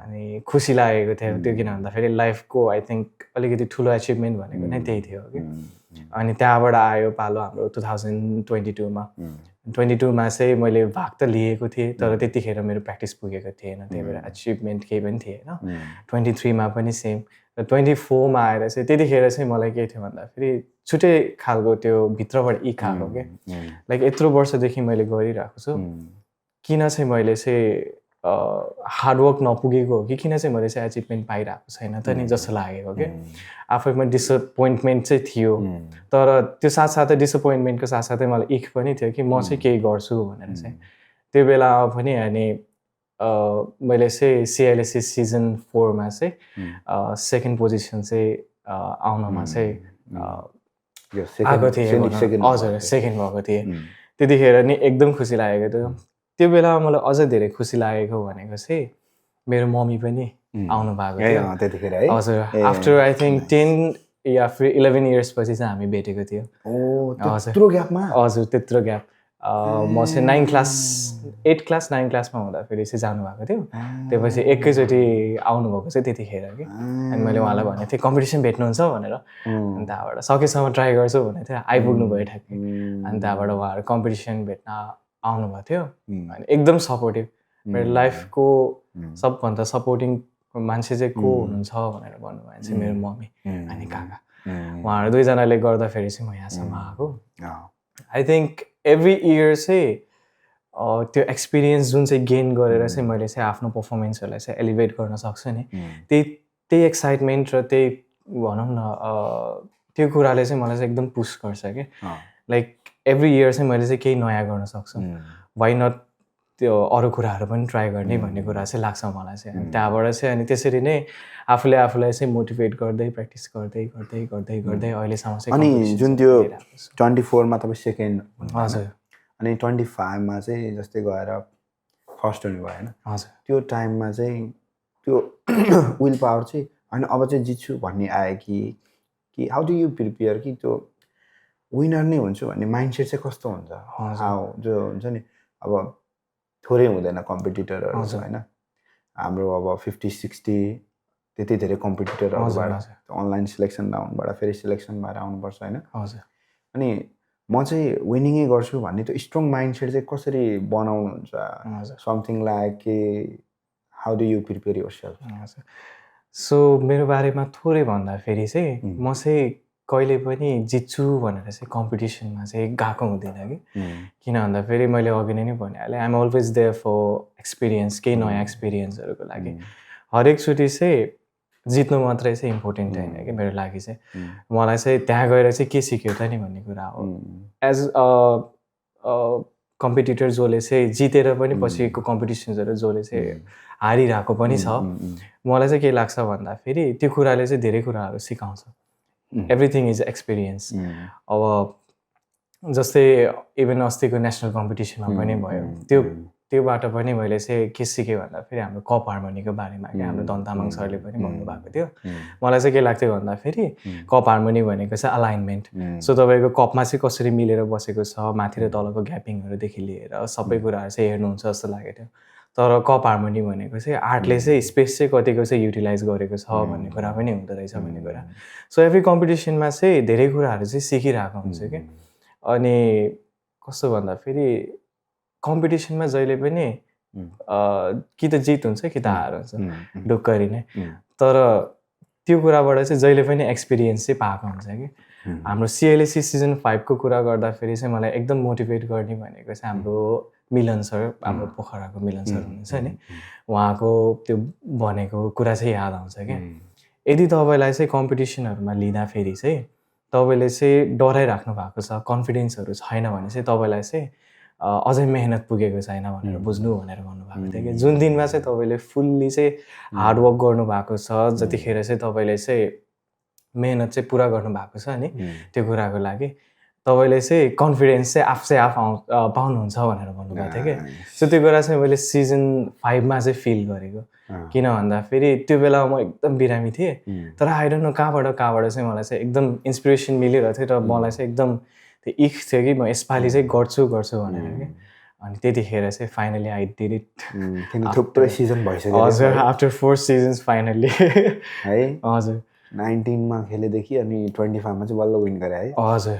अनि खुसी लागेको थियो त्यो किन भन्दाखेरि लाइफको आई थिङ्क अलिकति ठुलो एचिभमेन्ट भनेको नै त्यही थियो कि अनि त्यहाँबाट आयो पालो हाम्रो 2022मा 22मा चाहिँ मैले भाग त लिएको थिएँ तर त्यतिखेर मेरो प्र्याक्टिस पुगेको थिएन त्यही भएर एचिभमेन्ट केही पनि थिएन 23मा पनि सेम र 24मा आएर चाहिँ त्यतिखेर चाहिँ मलाई के थियो भन्दाखेरि छुट्टै खालको त्यो भित्रबाट खालको के लाइक यत्रो वर्षदेखि मैले गरिरहेको छु किन चाहिँ मैले चाहिँ हार्डवर्क नपुगेको हो कि किन चाहिँ मैले चाहिँ एचिभमेन्ट पाइरहेको छैन त नि जस्तो लागेको के आफैमा डिसपोइन्टमेन्ट चाहिँ थियो तर त्यो साथसाथै डिसपोइन्टमेन्टको साथसाथै मलाई इख पनि थियो कि म चाहिँ केही गर्छु भनेर चाहिँ त्यो बेलामा पनि अनि मैले चाहिँ सिएलएससी सिजन 4मा चाहिँ सेकेन्ड पोजिसन चाहिँ आउनमा चाहिँ आएको थिएँ हजुर सेकेन्ड भएको थिएँ त्यतिखेर नि एकदम खुसी लागेको थियो त्यो बेलामा मलाई अझ धेरै खुसी लागेको भनेको चाहिँ मेरो मम्मी पनि आउनु भएको थियो त्यतिखेर है हजुर आफ्टर आई थिङ्क 10 या फिर 11 इयर्स पछि चाहिँ हामी भेटेको थियो त्यत्रो ग्यापमा हजुर त्यत्रो ग्याप म चाहिँ 8 क्लास 9 क्लासमा हुँदाखेरि चाहिँ जानुभएको थियो त्यसपछि एकैचोटि आउनुभएको चाहिँ त्यतिखेर कि अनि मैले उहाँलाई भनेको थिएँ कम्पिटिसन भेट्नुहुन्छ भनेर अनि त्यहाँबाट सकेसम्म ट्राई गर्छु भनेको थियो आइपुग्नु भयो ठ्याक्कै अनि त्यहाँबाट उहाँहरू कम्पिटिसन भेट्न आउनुभएको थियो अनि एकदम सपोर्टिभ मेरो लाइफको सबभन्दा सपोर्टिङ मान्छे चाहिँ को हुनुहुन्छ भनेर भन्नुभयो चाहिँ मेरो मम्मी अनि काका उहाँहरू दुईजनाले गर्दाखेरि चाहिँ म यहाँसम्म आएको आई थिङ्क एभ्री इयर चाहिँ त्यो एक्सपिरियन्स जुन चाहिँ गेन गरेर चाहिँ मैले चाहिँ आफ्नो पर्फर्मेन्सहरूलाई चाहिँ एलिभेट गर्न सक्छु नि, त्यही एक्साइटमेन्ट र त्यही भनौँ न त्यो कुराले चाहिँ मलाई चाहिँ एकदम पुस गर्छ क्या। लाइक एभ्री इयर चाहिँ मैले चाहिँ केही नयाँ गर्न सक्छु, वाइ नट त्यो अरू कुराहरू पनि ट्राई गर्ने भन्ने कुरा चाहिँ लाग्छ मलाई चाहिँ। अनि त्यहाँबाट चाहिँ अनि त्यसरी नै आफूले आफूलाई चाहिँ मोटिभेट गर्दै प्र्याक्टिस गर्दै गर्दै गर्दै गर्दै अहिलेसम्म चाहिँ। अनि जुन त्यो 24मा तपाईँ सेकेन्ड, हजुर, अनि 25मा चाहिँ जस्तै गएर फर्स्ट हुनुभयो होइन, हजुर, त्यो टाइममा चाहिँ त्यो विल पावर चाहिँ होइन अब चाहिँ जित्छु भन्ने आयो कि हाउ डु यु प्रिपेयर कि त्यो विनर नै हुन्छु भन्ने माइन्डसेट चाहिँ कस्तो हुन्छ? हाउ जो हुन्छ नि अब थोरै हुँदैन कम्पिटिटरहरू होइन, हाम्रो अब 50-60 त्यति धेरै कम्पिटिटरहरूबाट अनलाइन सिलेक्सन राउन्डबाट फेरि सिलेक्सन भएर आउनुपर्छ होइन। अनि म चाहिँ विनिङै गर्छु भन्ने त्यो स्ट्रङ माइन्डसेट चाहिँ कसरी बनाउनुहुन्छ? समथिङ लाइक कि how do you prepare yourself? So मेरो बारेमा थोरै भन्दाखेरि चाहिँ म चाहिँ कहिले पनि जित्छु भनेर चाहिँ कम्पिटिसनमा चाहिँ गएको हुँदैन कि। किन भन्दाखेरि मैले अघि नै भनिहालेँ, I'm always there for experience, केही नयाँ एक्सपिरियन्सहरूको लागि। हरेकचोटि चाहिँ जित्नु मात्रै चाहिँ इम्पोर्टेन्ट होइन कि मेरो लागि चाहिँ। मलाई चाहिँ त्यहाँ गएर चाहिँ के सिक्यो त नि भन्ने कुरा हो। एज कम्पिटिटर जसले चाहिँ जितेर पनि पछिको कम्पिटिसन्सहरू जसले चाहिँ हारिरहेको पनि छ, मलाई चाहिँ के लाग्छ भन्दाखेरि त्यो कुराले चाहिँ धेरै कुराहरू सिकाउँछ। Everything is experience. अब जस्तै इभन अस्तिको नेसनल कम्पिटिसनमा पनि भयो, त्योबाट पनि मैले चाहिँ के सिकेँ भन्दाखेरि हाम्रो कप हार्मोनीको बारेमा क्या हाम्रो दन तामाङ सरले पनि भन्नुभएको थियो। मलाई चाहिँ के लाग्थ्यो भन्दाखेरि कप हार्मोनी भनेको चाहिँ अलाइनमेन्ट। सो तपाईँको कपमा चाहिँ कसरी मिलेर बसेको छ, माथि र तलको ग्यापिङहरूदेखि लिएर सबै कुराहरू चाहिँ हेर्नुहुन्छ जस्तो लागेको थियो। तर कप हार्मोनी भनेको चाहिँ आर्टले चाहिँ स्पेस चाहिँ कतिको चाहिँ युटिलाइज गरेको छ भन्ने कुरा पनि हुँदो रहेछ भन्ने कुरा। सो एभ्री कम्पिटिसनमा चाहिँ धेरै कुराहरू चाहिँ सिकिरहेको हुन्छ क्या। अनि कस्तो भन्दाखेरि कम्पिटिसनमा जहिले पनि कि त जित हुन्छ कि त हार हुन्छ ढुक्करी नै, तर त्यो कुराबाट चाहिँ जहिले पनि एक्सपिरियन्स चाहिँ पाएको हुन्छ कि। हाम्रो CLSC सिजन 5 को कुरा गर्दाखेरि चाहिँ मलाई एकदम मोटिभेट गर्ने भनेको चाहिँ हाम्रो मिलन सर, हाम्रो पोखराको मिलन सर हुनुहुन्छ नि, उहाँको त्यो भनेको कुरा चाहिँ याद आउँछ क्या। यदि तपाईँलाई चाहिँ कम्पिटिसनहरूमा लिँदाखेरि चाहिँ तपाईँले चाहिँ डराइराख्नु भएको छ, कन्फिडेन्सहरू छैन भने चाहिँ तपाईँलाई चाहिँ अझै मेहनत पुगेको छैन भनेर बुझ्नु भनेर भन्नुभएको थियो कि। जुन दिनमा चाहिँ तपाईँले फुल्ली चाहिँ हार्डवर्क गर्नुभएको छ, जतिखेर चाहिँ तपाईँले चाहिँ मेहनत चाहिँ पुरा गर्नुभएको छ नि त्यो कुराको लागि, तपाईँले चाहिँ कन्फिडेन्स चाहिँ आफ पाउनुहुन्छ भनेर भन्नुभएको थियो कि। सो त्यो कुरा चाहिँ मैले सिजन 5मा चाहिँ फिल गरेको। किन भन्दाखेरि त्यो बेला म एकदम बिरामी थिएँ, तर आई डोन्ट नो कहाँबाट चाहिँ मलाई चाहिँ एकदम इन्सपिरेसन मिलिरहेको थियो र मलाई चाहिँ एकदम त्यो इख थियो कि म यसपालि चाहिँ गर्छु भनेर कि। अनि त्यतिखेर चाहिँ फाइनली आई डिड इट। थुप्रै सिजन भइसक्यो हजुर, आफ्टर 4 सिजन्स फाइनली है। हजुर, 19मा खेलेदेखि अनि 25मा चाहिँ बल्ल विन गरे है। हजुर,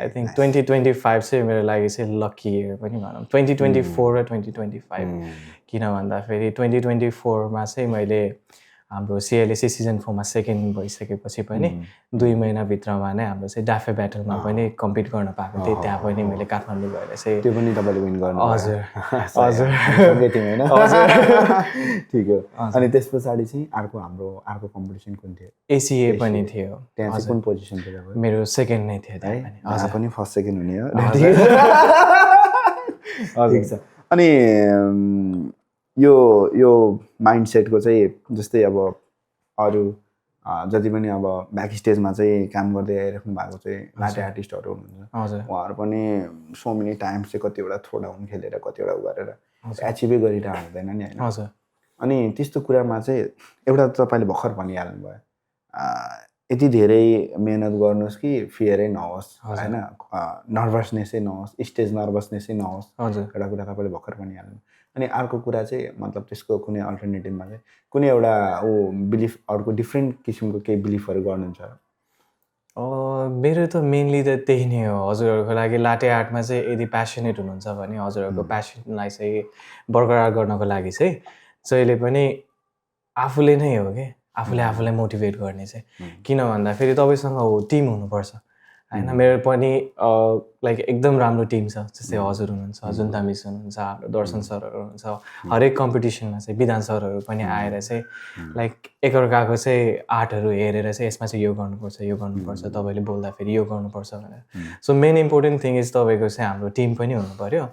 आई थिङ्क 2025 चाहिँ मेरो लागि चाहिँ लकी इयर पनि भनौँ, 2024 र 2025। किन भन्दाखेरि 2024मा चाहिँ मैले हाम्रो CLSC सिजन 4मा सेकेन्ड भइसकेपछि पनि 2 महिनाभित्रमा नै हाम्रो चाहिँ डाफे ब्याटलमा पनि कम्पिट गर्न पाएको थिएँ। त्यहाँ पनि मैले काठमाडौँ गएर चाहिँ त्यो पनि तपाईँले विन गर्नु। हजुर हजुर होइन ठिक हो। अनि त्यस पछाडि चाहिँ अर्को कम्पिटिसन कुन थियो? ACA पनि थियो। त्यहाँ चाहिँ कुन पोजिसन थियो? मेरो सेकेन्ड नै थियो त्यहाँ पनि फर्स्ट सेकेन्ड हुने हो। ठिक छ। अनि यो माइन्डसेटको चाहिँ जस्तै अब अरू जति पनि अब ब्याक स्टेजमा चाहिँ काम गर्दै आइराख्नु भएको चाहिँ लाटे आर्टिस्टहरू हुनुहुन्छ, उहाँहरू पनि सो मेनी टाइम्स चाहिँ कतिवटा थ्रो डाउन खेलेर कतिवटा गरेर एचिभै गरिरहेको हुँदैन नि होइन। अनि त्यस्तो कुरामा चाहिँ एउटा तपाईँले भर्खर भनिहाल्नु भयो, यति धेरै मेहनत गर्नुहोस् कि फियरै नहोस् होइन, नर्भसनेसै नहोस्, स्टेज नर्भसनेसै नहोस्, एउटा कुरा तपाईँले भर्खर भनिहाल्नु। अनि अर्को कुरा चाहिँ मतलब त्यसको कुनै अल्टरनेटिभमा चाहिँ कुनै एउटा बिलिफ, अर्को डिफ्रेन्ट किसिमको केही बिलिफहरू गर्नुहुन्छ? मेरो त मेनली त त्यही नै हो। हजुरहरूको लागि लाटे आर्टमा चाहिँ यदि प्यासनेट हुनुहुन्छ भने हजुरहरूको प्यासनलाई चाहिँ बरकरार गर्नको लागि चाहिँ जहिले पनि आफूले नै हो कि, आफूले आफूलाई मोटिभेट गर्ने चाहिँ। किन भन्दाखेरि तपाईँसँग टिम हुनुपर्छ होइन मेरो पनि लाइक एकदम राम्रो टिम छ जस्तै हजुर हुनुहुन्छ जुन्ता मिस हुनुहुन्छ हाम्रो दर्शन सरहरू हुनुहुन्छ हरेक कम्पिटिसनमा चाहिँ विधान सरहरू पनि आएर चाहिँ लाइक एकअर्काको चाहिँ आर्टहरू हेरेर चाहिँ यसमा चाहिँ यो गर्नुपर्छ तपाईँले बोल्दाखेरि यो गर्नुपर्छ भनेर so main important thing is तपाईँको चाहिँ हाम्रो टिम पनि हुनु पऱ्यो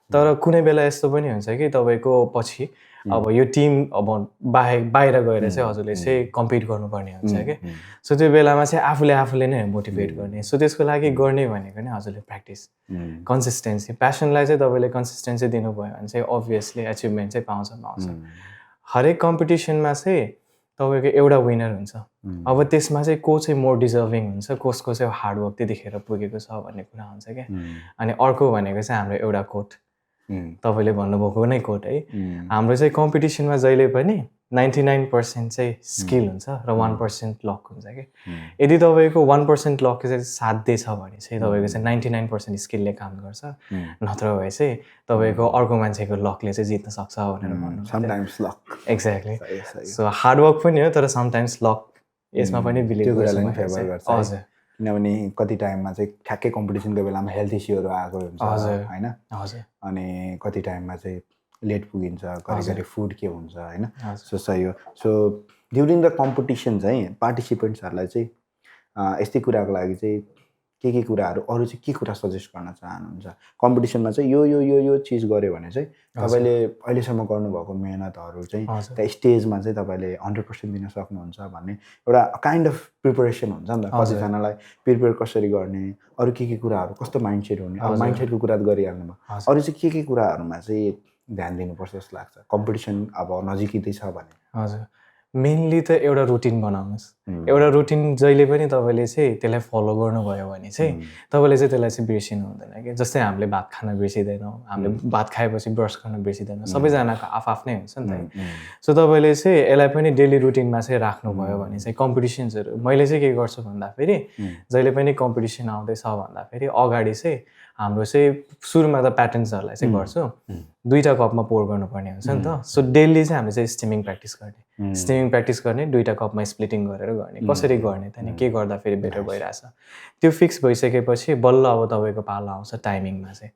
तर कुनै बेला यस्तो पनि हुन्छ कि तपाईँको पछि अब यो टिम अब बाहिर गएर चाहिँ हजुरले चाहिँ कम्पिट गर्नुपर्ने हुन्छ कि सो त्यो बेलामा चाहिँ आफूले नै मोटिभेट गर्ने सो त्यसको लागि गर्ने भनेको नै हजुरले प्र्याक्टिस कन्सिस्टेन्सी प्यासनलाई चाहिँ तपाईँले कन्सिस्टेन्सी दिनुभयो भने चाहिँ अभियसली एचिभमेन्ट चाहिँ पाउँछ हरेक कम्पिटिसनमा चाहिँ तपाईँको एउटा विनर हुन्छ अब त्यसमा चाहिँ को चाहिँ मोर डिजर्भिङ हुन्छ कसको चाहिँ हार्डवर्क त्यतिखेर पुगेको छ भन्ने कुरा हुन्छ क्या अनि अर्को भनेको चाहिँ हाम्रो एउटा कोट तपाईँले भन्नुभएको नै कोट है हाम्रो चाहिँ कम्पिटिसनमा जहिले पनि 99% चाहिँ स्किल हुन्छ र 1% लक हुन्छ कि यदि तपाईँको 1% लक चाहिँ साथ दिएछ भने चाहिँ तपाईँको चाहिँ 99% स्किलले काम गर्छ नत्र भए चाहिँ तपाईँको अर्को मान्छेको लकले चाहिँ जित्न सक्छ भनेर भन्नु sometimes lock exactly so hard work पनि हो तर समटाइम्स लक यसमा पनि बिलिभ गर्छ हजुर किनभने कति टाइममा चाहिँ ठ्याक्कै कम्पिटिसनको बेलामा हेल्थ इस्युहरू आएको हुन्छ होइन अनि कति टाइममा चाहिँ लेट पुगिन्छ घरिघरि फुड के हुन्छ होइन सो सही हो सो ड्युरिङ द कम्पिटिसन चाहिँ पार्टिसिपेन्ट्सहरूलाई चाहिँ यस्तै कुराको लागि चाहिँ के कुराहरू अरू चाहिँ के कुरा सजेस्ट गर्न चाहनुहुन्छ कम्पिटिसनमा चाहिँ यो चिज गऱ्यो भने चाहिँ तपाईँले अहिलेसम्म गर्नुभएको मेहनतहरू चाहिँ त्यहाँ स्टेजमा चाहिँ तपाईँले 100% दिन सक्नुहुन्छ भन्ने एउटा काइन्ड अफ प्रिपरेसन हुन्छ नि त कतिजनालाई प्रिपेयर कसरी गर्ने अरू के कुराहरू कस्तो माइन्डसेट हुने अब माइन्डसेटको कुरा गरिहाल्नु भयो अरू चाहिँ के कुराहरूमा चाहिँ ध्यान दिनुपर्छ जस्तो लाग्छ कम्पिटिसन अब नजिकै छ भने हजुर मेनली त एउटा रुटिन बनाउनुहोस् एउटा रुटिन जहिले पनि तपाईँले चाहिँ त्यसलाई फलो गर्नुभयो भने चाहिँ तपाईँले चाहिँ त्यसलाई चाहिँ बिर्सिनु हुँदैन कि जस्तै हामीले भात खान बिर्सिँदैनौँ हामीले भात खाएपछि ब्रस गर्न बिर्सिँदैनौँ सबैजनाको आफ्नै हुन्छ नि त सो तपाईँले चाहिँ यसलाई पनि डेली रुटिनमा चाहिँ राख्नुभयो भने चाहिँ कम्पिटिसन्सहरू मैले चाहिँ के गर्छु भन्दाखेरि जहिले पनि कम्पिटिसन आउँदैछ भन्दाखेरि अगाडि चाहिँ हाम्रो चाहिँ सुरुमा त प्याटर्न्सहरूलाई चाहिँ गर्छु 2टा कपमा पोर गर्नुपर्ने हुन्छ नि त सो डेली चाहिँ हामीले चाहिँ स्टिमिङ प्र्याक्टिस गर्ने 2टा कपमा स्प्लिटिङ गरेर गर्ने कसरी गर्ने त नि के गर्दा फेरि बेटर भइरहेछ त्यो फिक्स भइसकेपछि बल्ल अब तपाईँको पालो आउँछ टाइमिङमा चाहिँ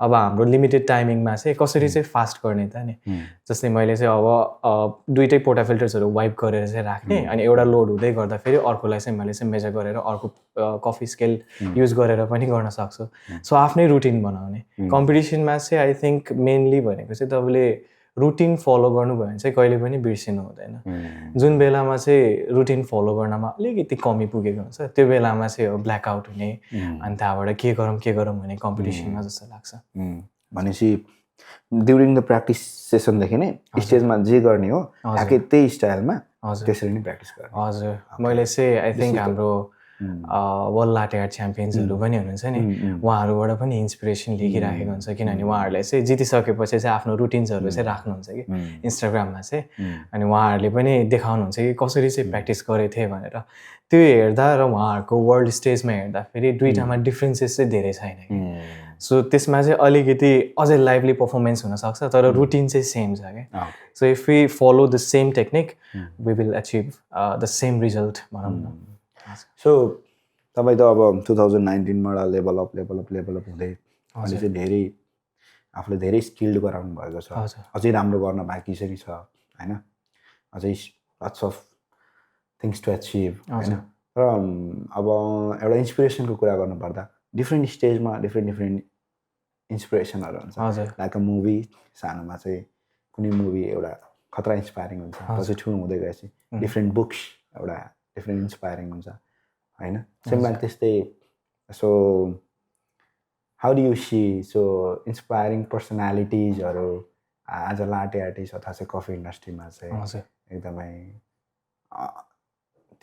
अब हाम्रो लिमिटेड टाइमिङमा चाहिँ कसरी चाहिँ फास्ट गर्ने त नि जस्तै मैले चाहिँ अब 2टै पोर्टा फिल्टर्सहरू वाइप गरेर चाहिँ राख्ने अनि एउटा लोड हुँदै गर्दा फेरि अर्कोलाई चाहिँ मैले चाहिँ मेजर गरेर अर्को कफी स्केल युज गरेर पनि गर्न सक्छु सो आफ्नै रुटिन बनाउने कम्पिटिसनमा चाहिँ आई थिङ्क मेनली भनेको चाहिँ तपाईँले रुटिन फलो गर्नुभयो भने चाहिँ कहिले पनि बिर्सिनु हुँदैन जुन बेलामा चाहिँ रुटिन फलो गर्नमा अलिकति कमी पुगेको हुन्छ त्यो बेलामा चाहिँ हो ब्ल्याकआउट हुने अनि त्यहाँबाट के गरौँ भने कम्पिटिसनमा जस्तो लाग्छ भनेपछि ड्युरिङ द प्र्याक्टिस सेसनदेखि नै स्टेजमा जे गर्ने हो ठ्याक्कै त्यही स्टाइलमा त्यसरी नै प्र्याक्टिस गर्ने हजुर मैले चाहिँ आई थिङ्क हाम्रो वर्ल्ड लाटे आर्ट च्याम्पियन्सहरू पनि हुनुहुन्छ नि उहाँहरूबाट पनि इन्सपिरेसन लिइराखेको हुन्छ किनभने उहाँहरूले चाहिँ जितिसकेपछि चाहिँ आफ्नो रुटिन्सहरू चाहिँ राख्नुहुन्छ कि इन्स्टाग्राममा चाहिँ अनि उहाँहरूले पनि देखाउनुहुन्छ कि कसरी चाहिँ प्र्याक्टिस गरेको थिएँ भनेर त्यो हेर्दा र उहाँहरूको वर्ल्ड स्टेजमा हेर्दाखेरि दुईटामा डिफ्रेन्सेस चाहिँ धेरै छैन कि सो त्यसमा चाहिँ अलिकति अझै लाइभली पर्फर्मेन्स हुनसक्छ तर रुटिन चाहिँ सेम छ क्या so if we follow the same technique we will achieve the same result भनौँ न सो तपाईँ त अब 2019बाट लेभल अप हुँदै अहिले चाहिँ धेरै आफूले धेरै स्किल्ड गराउनु भएको छ अझै राम्रो गर्न बाँकी चाहिँ छ होइन अझै lots of things to achieve होइन र अब एउटा इन्सपिरेसनको कुरा गर्नुपर्दा डिफ्रेन्ट स्टेजमा डिफ्रेन्ट इन्सपिरेसनहरू हुन्छ लाइक अ मुभी सानोमा चाहिँ कुनै मुभी एउटा खतरा इन्सपायरिङ हुन्छ पछि ठुलो हुँदै गएपछि डिफ्रेन्ट बुक्स एउटा डिफ्रेन्ट इन्सपायरिङ हुन्छ होइन सेम लाइक त्यस्तै so how do you see so inspiring पर्सनालिटिजहरू आज लाटे आर्टिस्ट अथवा चाहिँ कफी इन्डस्ट्रीमा चाहिँ एकदमै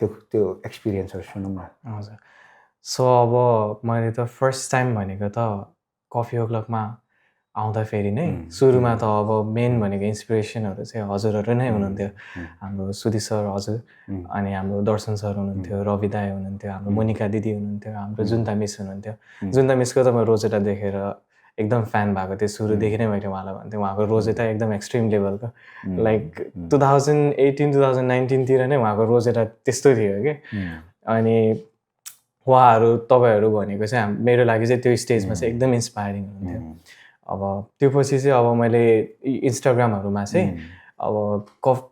त्यो एक्सपिरियन्सहरू सुनौँ न हजुर सो अब मैले त फर्स्ट टाइम भनेको त कफी ओ क्लकमा आउँदाखेरि नै सुरुमा त अब मेन भनेको इन्सपिरेसनहरू चाहिँ हजुरहरू नै हुनुहुन्थ्यो हाम्रो सुधीर सर हजुर अनि हाम्रो दर्शन सर हुनुहुन्थ्यो रवि दाई हुनुहुन्थ्यो हाम्रो मोनिका दिदी हुनुहुन्थ्यो हाम्रो जुन्ता मिस हुनुहुन्थ्यो जुन्ता मिसको त म रोजेटा देखेर एकदम फ्यान भएको थिएँ सुरुदेखि नै मैले उहाँलाई भन्थेँ उहाँको रोजेटा एकदम एक्सट्रिम लेभलको लाइक 2018-2019 तिर नै उहाँको रोजेटा त्यस्तो थियो कि अनि उहाँहरू तपाईँहरू भनेको चाहिँ मेरो लागि चाहिँ त्यो स्टेजमा चाहिँ एकदम इन्सपायरिङ हुन्थ्यो। अब त्यो पछि चाहिँ अब मैले इन्स्टाग्रामहरूमा चाहिँ अब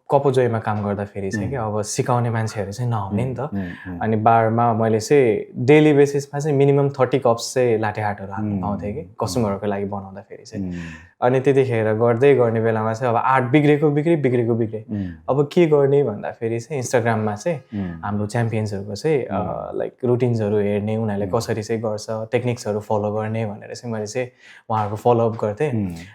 कपोजोयमा काम गर्दाखेरि चाहिँ कि अब सिकाउने मान्छेहरू चाहिँ नहुने नि त। अनि बारमा मैले चाहिँ डेली बेसिसमा चाहिँ मिनिमम 30 कप्स चाहिँ लाटे आर्टहरू हाल्नु पाउँथेँ कि कस्टमरहरूको लागि बनाउँदाखेरि चाहिँ। अनि त्यतिखेर गर्ने बेलामा चाहिँ अब आर्ट बिग्रेको अब के गर्ने भन्दाखेरि चाहिँ इन्स्टाग्राममा चाहिँ हाम्रो च्याम्पियन्सहरूको चाहिँ लाइक रुटिन्सहरू हेर्ने, उनीहरूले कसरी चाहिँ गर्छ, टेक्निक्सहरू फलो गर्ने भनेर चाहिँ मैले चाहिँ उहाँहरूको फलोअप गर्थेँ।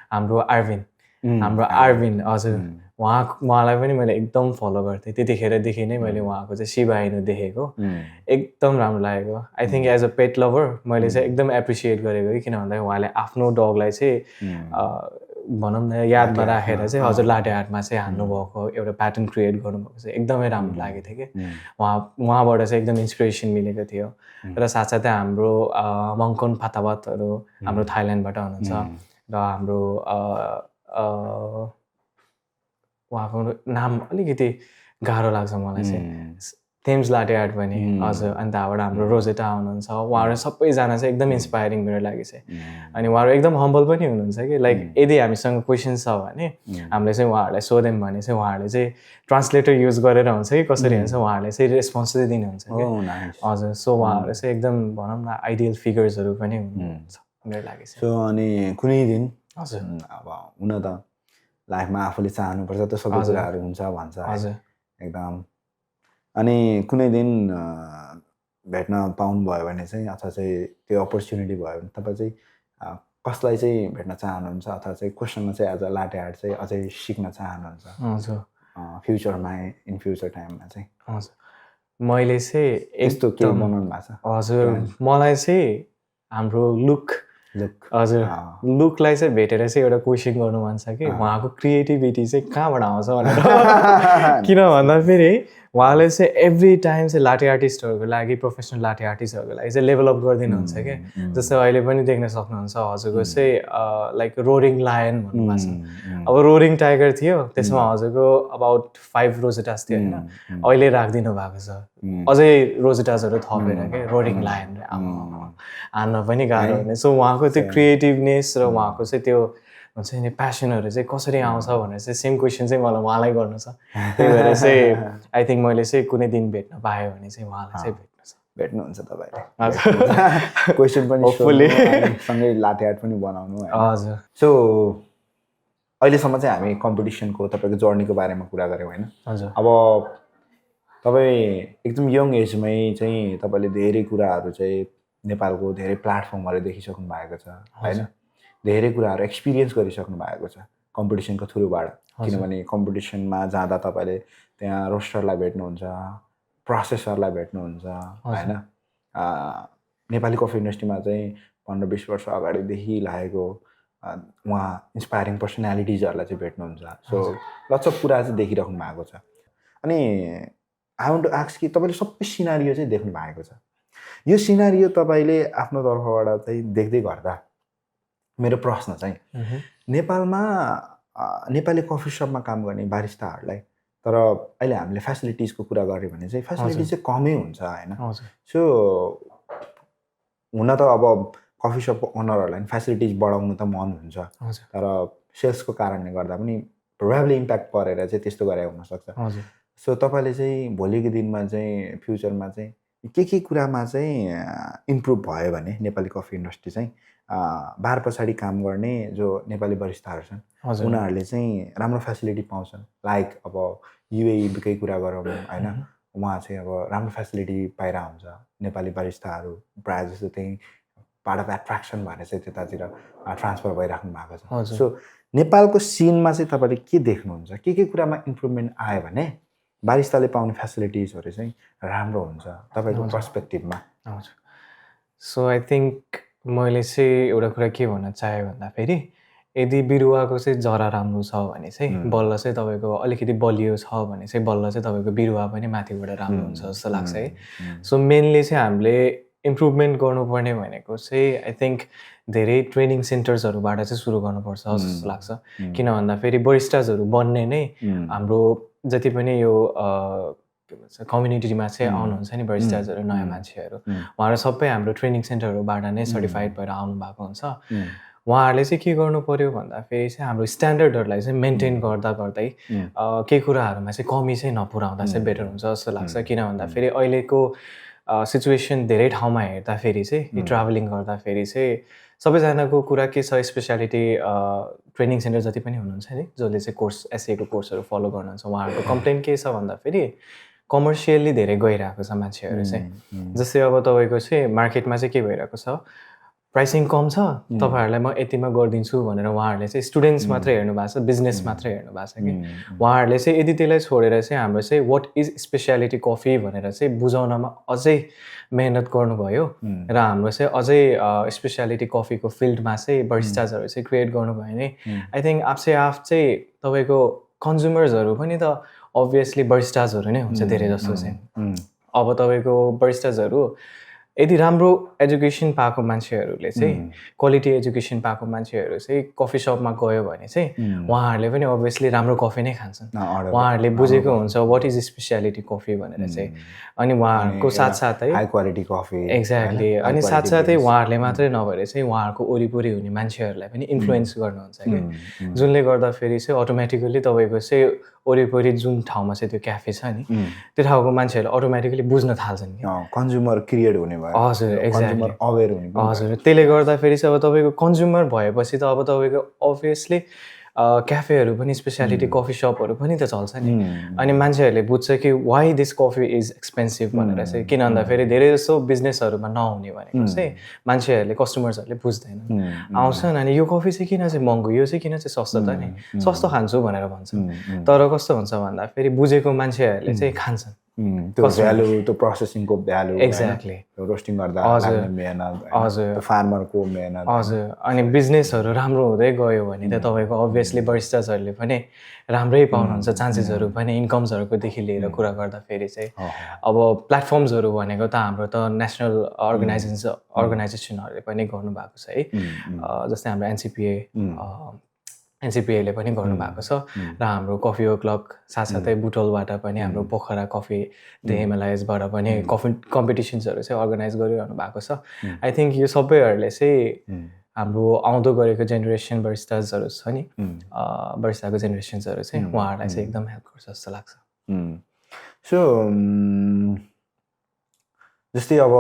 हाम्रो आर्विन हजुर, उहाँलाई पनि मैले एकदम फलो गर्थेँ। त्यतिखेरदेखि नै मैले उहाँको चाहिँ शिबा इनु देखेको, एकदम राम्रो लागेको। आई थिङ्क एज अ पेट लभर मैले चाहिँ एकदम एप्रिसिएट गरेको कि किन भन्दा उहाँले आफ्नो डगलाई चाहिँ भनौँ न यादमा राखेर चाहिँ हजुर लाटे आर्टमा चाहिँ हान्नुभएको एउटा प्याटर्न क्रिएट गर्नुभएको चाहिँ एकदमै राम्रो लागेको थियो कि। उहाँबाट चाहिँ एकदम इन्सपिरेसन मिलेको थियो। र साथसाथै हाम्रो मङ्कन फातावातहरू हाम्रो थाइल्यान्डबाट हुनुहुन्छ र हाम्रो उहाँको नाम अलिकति गाह्रो लाग्छ मलाई चाहिँ, थेम्स लाटे आर्ट पनि हजुर। अनि त्यहाँबाट हाम्रो रोजेटा हुनुहुन्छ, उहाँहरू सबैजना चाहिँ एकदम इन्सपायरिङ मेरो लागि चाहिँ। अनि उहाँहरू एकदम हम्बल पनि हुनुहुन्छ कि लाइक यदि हामीसँग क्वेसन छ भने हामीले चाहिँ उहाँहरूलाई सोध्यौँ भने चाहिँ उहाँहरूले चाहिँ ट्रान्सलेटर युज गरेर हुन्छ कि कसरी हुन्छ उहाँहरूले चाहिँ रेस्पोन्स चाहिँ दिनुहुन्छ कि हजुर। सो उहाँहरू चाहिँ एकदम भनौँ न आइडियल फिगर्सहरू पनि हुनुहुन्छ मेरो लागि चाहिँ। सो अनि कुनै दिन हजुर अब हुन त लाइफमा आफूले चाहनुपर्छ त सबै कुराहरू हुन्छ भन्छ एकदम। अनि कुनै दिन भेट्न पाउनुभयो भने चाहिँ अथवा चाहिँ त्यो अपर्च्युनिटी भयो भने तपाईँ चाहिँ कसलाई चाहिँ भेट्न चाहनुहुन्छ अथवा चाहिँ कोसँग चाहिँ आज लाटे आर्ट चाहिँ अझै सिक्न चाहनुहुन्छ हजुर फ्युचरमा इन फ्युचर टाइममा चाहिँ? हजुर मैले चाहिँ यस्तो के बनाउनु भएको छ? हजुर मलाई चाहिँ हाम्रो लुक हजुर लुकलाई चाहिँ भेटेर चाहिँ एउटा क्वेसन गर्नु मन छ कि उहाँको क्रिएटिभिटी चाहिँ कहाँबाट आउँछ भनेर। किन भन्दाखेरि उहाँले चाहिँ एभ्री टाइम चाहिँ लाटे आर्टिस्टहरूको लागि प्रोफेसनल लाटे आर्टिस्टहरूको लागि चाहिँ लेभल अप गरिदिनुहुन्छ कि। जस्तै अहिले पनि देख्न सक्नुहुन्छ हजुरको चाहिँ लाइक रोरिङ लायन भन्नुभएको छ। अब रोरिङ टाइगर थियो त्यसमा हजुरको अबाउट 5 रोजेटास थियो होइन, अहिले राखिदिनु भएको छ अझै रोजेटासहरू थपेर के रोरिङ लायन हान्न पनि गाह्रो हुने। सो उहाँको त्यो क्रिएटिभनेस र उहाँको चाहिँ त्यो हुन्छ नि प्यासनहरू चाहिँ कसरी आउँछ भनेर चाहिँ सेम क्वेसन चाहिँ मलाई उहाँलाई गर्नु छ। त्यही भएर चाहिँ आई थिङ्क मैले चाहिँ कुनै दिन भेट्न पाएँ भने चाहिँ उहाँलाई चाहिँ भेट्नुहुन्छ तपाईँले। हजुर क्वेसन पनि सँगै लाटे आर्ट पनि बनाउनु हजुर। सो अहिलेसम्म चाहिँ हामी कम्पिटिसनको तपाईँको जर्नीको बारेमा कुरा गऱ्यौँ होइन? हजुर। अब तपाईँ एकदम यङ एजमै चाहिँ तपाईँले धेरै कुराहरू चाहिँ नेपालको धेरै प्लेटफर्महरू देखिसक्नु भएको छ होइन? धेरै कुराहरू एक्सपिरियन्स गरिसक्नु भएको छ कम्पिटिसनको थ्रुबाट। किनभने कम्पिटिसनमा जाँदा तपाईँले त्यहाँ रोस्टरलाई भेट्नुहुन्छ, प्रोसेसरलाई भेट्नुहुन्छ होइन? नेपाली कफी इन्डस्ट्रीमा चाहिँ 15-20 वर्ष अगाडिदेखि लागेको उहाँ इन्सपायरिङ पर्सनालिटिजहरूलाई चाहिँ भेट्नुहुन्छ। सो लट्स अफ कुरा चाहिँ देखिराख्नु भएको छ। अनि आई वान्ट टु आस्क कि तपाईँले सबै सिनारियो चाहिँ देख्नु भएको छ। यो सिनारियो तपाईँले आफ्नो तर्फबाट चाहिँ देख्दै गर्दा मेरो प्रश्न चाहिँ नेपालमा नेपाली कफी सपमा काम गर्ने बारिस्ताहरूलाई, तर अहिले हामीले फेसिलिटिजको कुरा गऱ्यो भने चाहिँ फेसिलिटिज चाहिँ कमै हुन्छ होइन? सो हुन त अब कफी सपको ओनरहरूलाई फेसिलिटिज बढाउनु त मन हुन्छ, तर सेल्सको कारणले गर्दा पनि प्रोबेबली इम्प्याक्ट परेर चाहिँ त्यस्तो गरेको हुनसक्छ। सो तपाईँले चाहिँ भोलिको दिनमा चाहिँ फ्युचरमा चाहिँ के कुरामा चाहिँ इम्प्रुभ भयो भने नेपाली कफी इन्डस्ट्री चाहिँ बार पछाडि काम गर्ने जो नेपाली बरिस्ताहरू छन् उनीहरूले चाहिँ राम्रो फेसिलिटी पाउँछन्? लाइक अब युएईकै कुरा गरौँ होइन, उहाँ चाहिँ अब राम्रो फेसिलिटी पाइरहेको हुन्छ, नेपाली बरिस्ताहरू प्रायः जस्तो त्यही पार्ट अफ एट्र्याक्सन भएर चाहिँ त्यतातिर ट्रान्सफर भइराख्नु भएको छ। सो नेपालको सिनमा चाहिँ तपाईँले के देख्नुहुन्छ? के कुरामा इम्प्रुभमेन्ट आयो भने बारिस्ताले पाउने फेसिलिटिजहरू चाहिँ राम्रो हुन्छ तपाईँको पर्सपेक्टिभमा? हजुर। सो आई थिङ्क मैले चाहिँ एउटा कुरा के भन्न चाहेँ भन्दाखेरि यदि बिरुवाको चाहिँ जरा राम्रो छ भने चाहिँ बल्ल चाहिँ तपाईँको अलिकति बलियो छ भने चाहिँ बल्ल चाहिँ तपाईँको बिरुवा पनि माथिबाट राम्रो हुन्छ जस्तो लाग्छ है। सो मेनली चाहिँ हामीले इम्प्रुभमेन्ट गर्नुपर्ने भनेको चाहिँ आई थिङ्क धेरै ट्रेनिङ सेन्टर्सहरूबाट चाहिँ सुरु गर्नुपर्छ जस्तो लाग्छ। किन भन्दाखेरि बरिस्टाजहरू बन्ने नै हाम्रो जति पनि यो के भन्छ कम्युनिटीमा चाहिँ आउनुहुन्छ नि बरिस्टाजहरू नयाँ मान्छेहरू उहाँहरू सबै हाम्रो ट्रेनिङ सेन्टरहरूबाट नै सर्टिफाइड भएर आउनु भएको हुन्छ उहाँहरूले चाहिँ के गर्नु पर्यो भन्दाखेरि चाहिँ हाम्रो स्ट्यान्डर्डहरूलाई चाहिँ मेन्टेन गर्दा गर्दै केही कुराहरूमा चाहिँ कमी चाहिँ नपुऱ्याउँदा चाहिँ बेटर हुन्छ जस्तो लाग्छ किन भन्दाखेरि अहिलेको सिचुएसन धेरै ठाउँमा हेर्दाखेरि चाहिँ ट्राभलिङ गर्दाखेरि चाहिँ सबैजनाको कुरा के छ स्पेसियालिटी ट्रेनिङ सेन्टर जति पनि हुनुहुन्छ नि जसले चाहिँ कोर्स एसएको कोर्सहरू फलो गर्नुहुन्छ उहाँहरूको कम्प्लेन के छ भन्दाखेरि कमर्सियल्ली धेरै गइरहेको छ मान्छेहरू चाहिँ जस्तै अब तपाईँको चाहिँ मार्केटमा चाहिँ के भइरहेको छ प्राइसिङ कम छ तपाईँहरूलाई म यतिमा गरिदिन्छु भनेर उहाँहरूले चाहिँ स्टुडेन्ट्स मात्रै हेर्नु भएको छ बिजनेस मात्रै हेर्नु भएको छ कि उहाँहरूले चाहिँ यदि त्यसलाई छोडेर चाहिँ हाम्रो चाहिँ वाट इज स्पेसियालिटी कफी भनेर चाहिँ बुझाउनमा अझै मेहनत गर्नुभयो र हाम्रो चाहिँ अझै स्पेसियालिटी कफीको फिल्डमा चाहिँ बरिस्टाजहरू चाहिँ क्रिएट गर्नुभयो भने आई थिङ्क आफसे आफ चाहिँ तपाईँको कन्ज्युमर्सहरू पनि त अभियसली बरिस्टाजहरू नै हुन्छ धेरै जस्तो चाहिँ अब तपाईँको बरिस्टाजहरू यदि राम्रो एजुकेसन पाएको मान्छेहरूले चाहिँ क्वालिटी एजुकेसन पाएको मान्छेहरू चाहिँ कफी सपमा गयो भने चाहिँ उहाँहरूले पनि अभियसली राम्रो कफी नै खान्छन् उहाँहरूले बुझेको हुन्छ वाट इज स्पेसियालिटी कफी भनेर चाहिँ अनि उहाँहरूको साथसाथै हाई क्वालिटी कफी एक्ज्याक्टली अनि साथसाथै उहाँहरूले मात्रै नभएर चाहिँ उहाँहरूको वरिपरि हुने मान्छेहरूलाई पनि इन्फ्लुएन्स गर्नुहुन्छ कि जुनले गर्दाखेरि चाहिँ अटोमेटिकली तपाईँको चाहिँ वरिपरि जुन ठाउँमा चाहिँ त्यो क्याफे छ नि त्यो ठाउँको मान्छेहरूले अटोमेटिकली बुझ्न थाल्छन् कि कन्ज्युमर क्रिएट हुने भयो हजुर एक्ज्याक्टली अवेर हुने हजुर त्यसले गर्दाखेरि चाहिँ अब तपाईँको कन्ज्युमर भएपछि त अब तपाईँको अभियसली क्याफेहरू पनि स्पेसियालिटी कफी सपहरू पनि त चल्छ नि अनि मान्छेहरूले बुझ्छ कि why this coffee is expensive भनेर चाहिँ किन भन्दाखेरि धेरै जस्तो बिजनेसहरूमा नहुने भनेको चाहिँ मान्छेहरूले कस्टमर्सहरूले बुझ्दैनन् आउँछन् अनि यो कफी चाहिँ किन चाहिँ महँगो यो चाहिँ किन चाहिँ सस्तो त नि सस्तो खान्छु भनेर भन्छन् तर कस्तो हुन्छ भन्दाखेरि बुझेको मान्छेहरूले चाहिँ खान्छन् त्यो भ्यालु त्यो प्रोसेसिङको भ्यालु एक्ज्याक्टली रोस्टिङ गर्दा लाग्ने मेहनत हजुर फार्मरको मेहनत हजुर अनि बिजनेसहरू राम्रो हुँदै गयो भने त तपाईँको अभियसली बरिस्टाजहरूले पनि राम्रै पाउनुहुन्छ चान्सेसहरू पनि इन्कम्सहरूकोदेखि लिएर कुरा गर्दाखेरि चाहिँ अब प्लेटफर्म्सहरू भनेको त हाम्रो त नेसनल अर्गनाइजेसनहरूले पनि गर्नुभएको छ है जस्तै हाम्रो एनसिपिएले पनि गर्नुभएको छ र हाम्रो कफी ओ क्लक साथसाथै बुटोलबाट पनि हाम्रो पोखरा कफी द हिमालयजबाट पनि कफी कम्पिटिसन्सहरू चाहिँ अर्गनाइज गरिरहनु भएको छ आई थिङ्क यो सबैहरूले चाहिँ हाम्रो आउँदो गरेको जेनेरेसन बरिस्टाजहरू छ नि बरिस्टाको जेनेरेसन्सहरू चाहिँ उहाँहरूलाई चाहिँ एकदम हेल्प गर्छ जस्तो लाग्छ सो जस्तै अब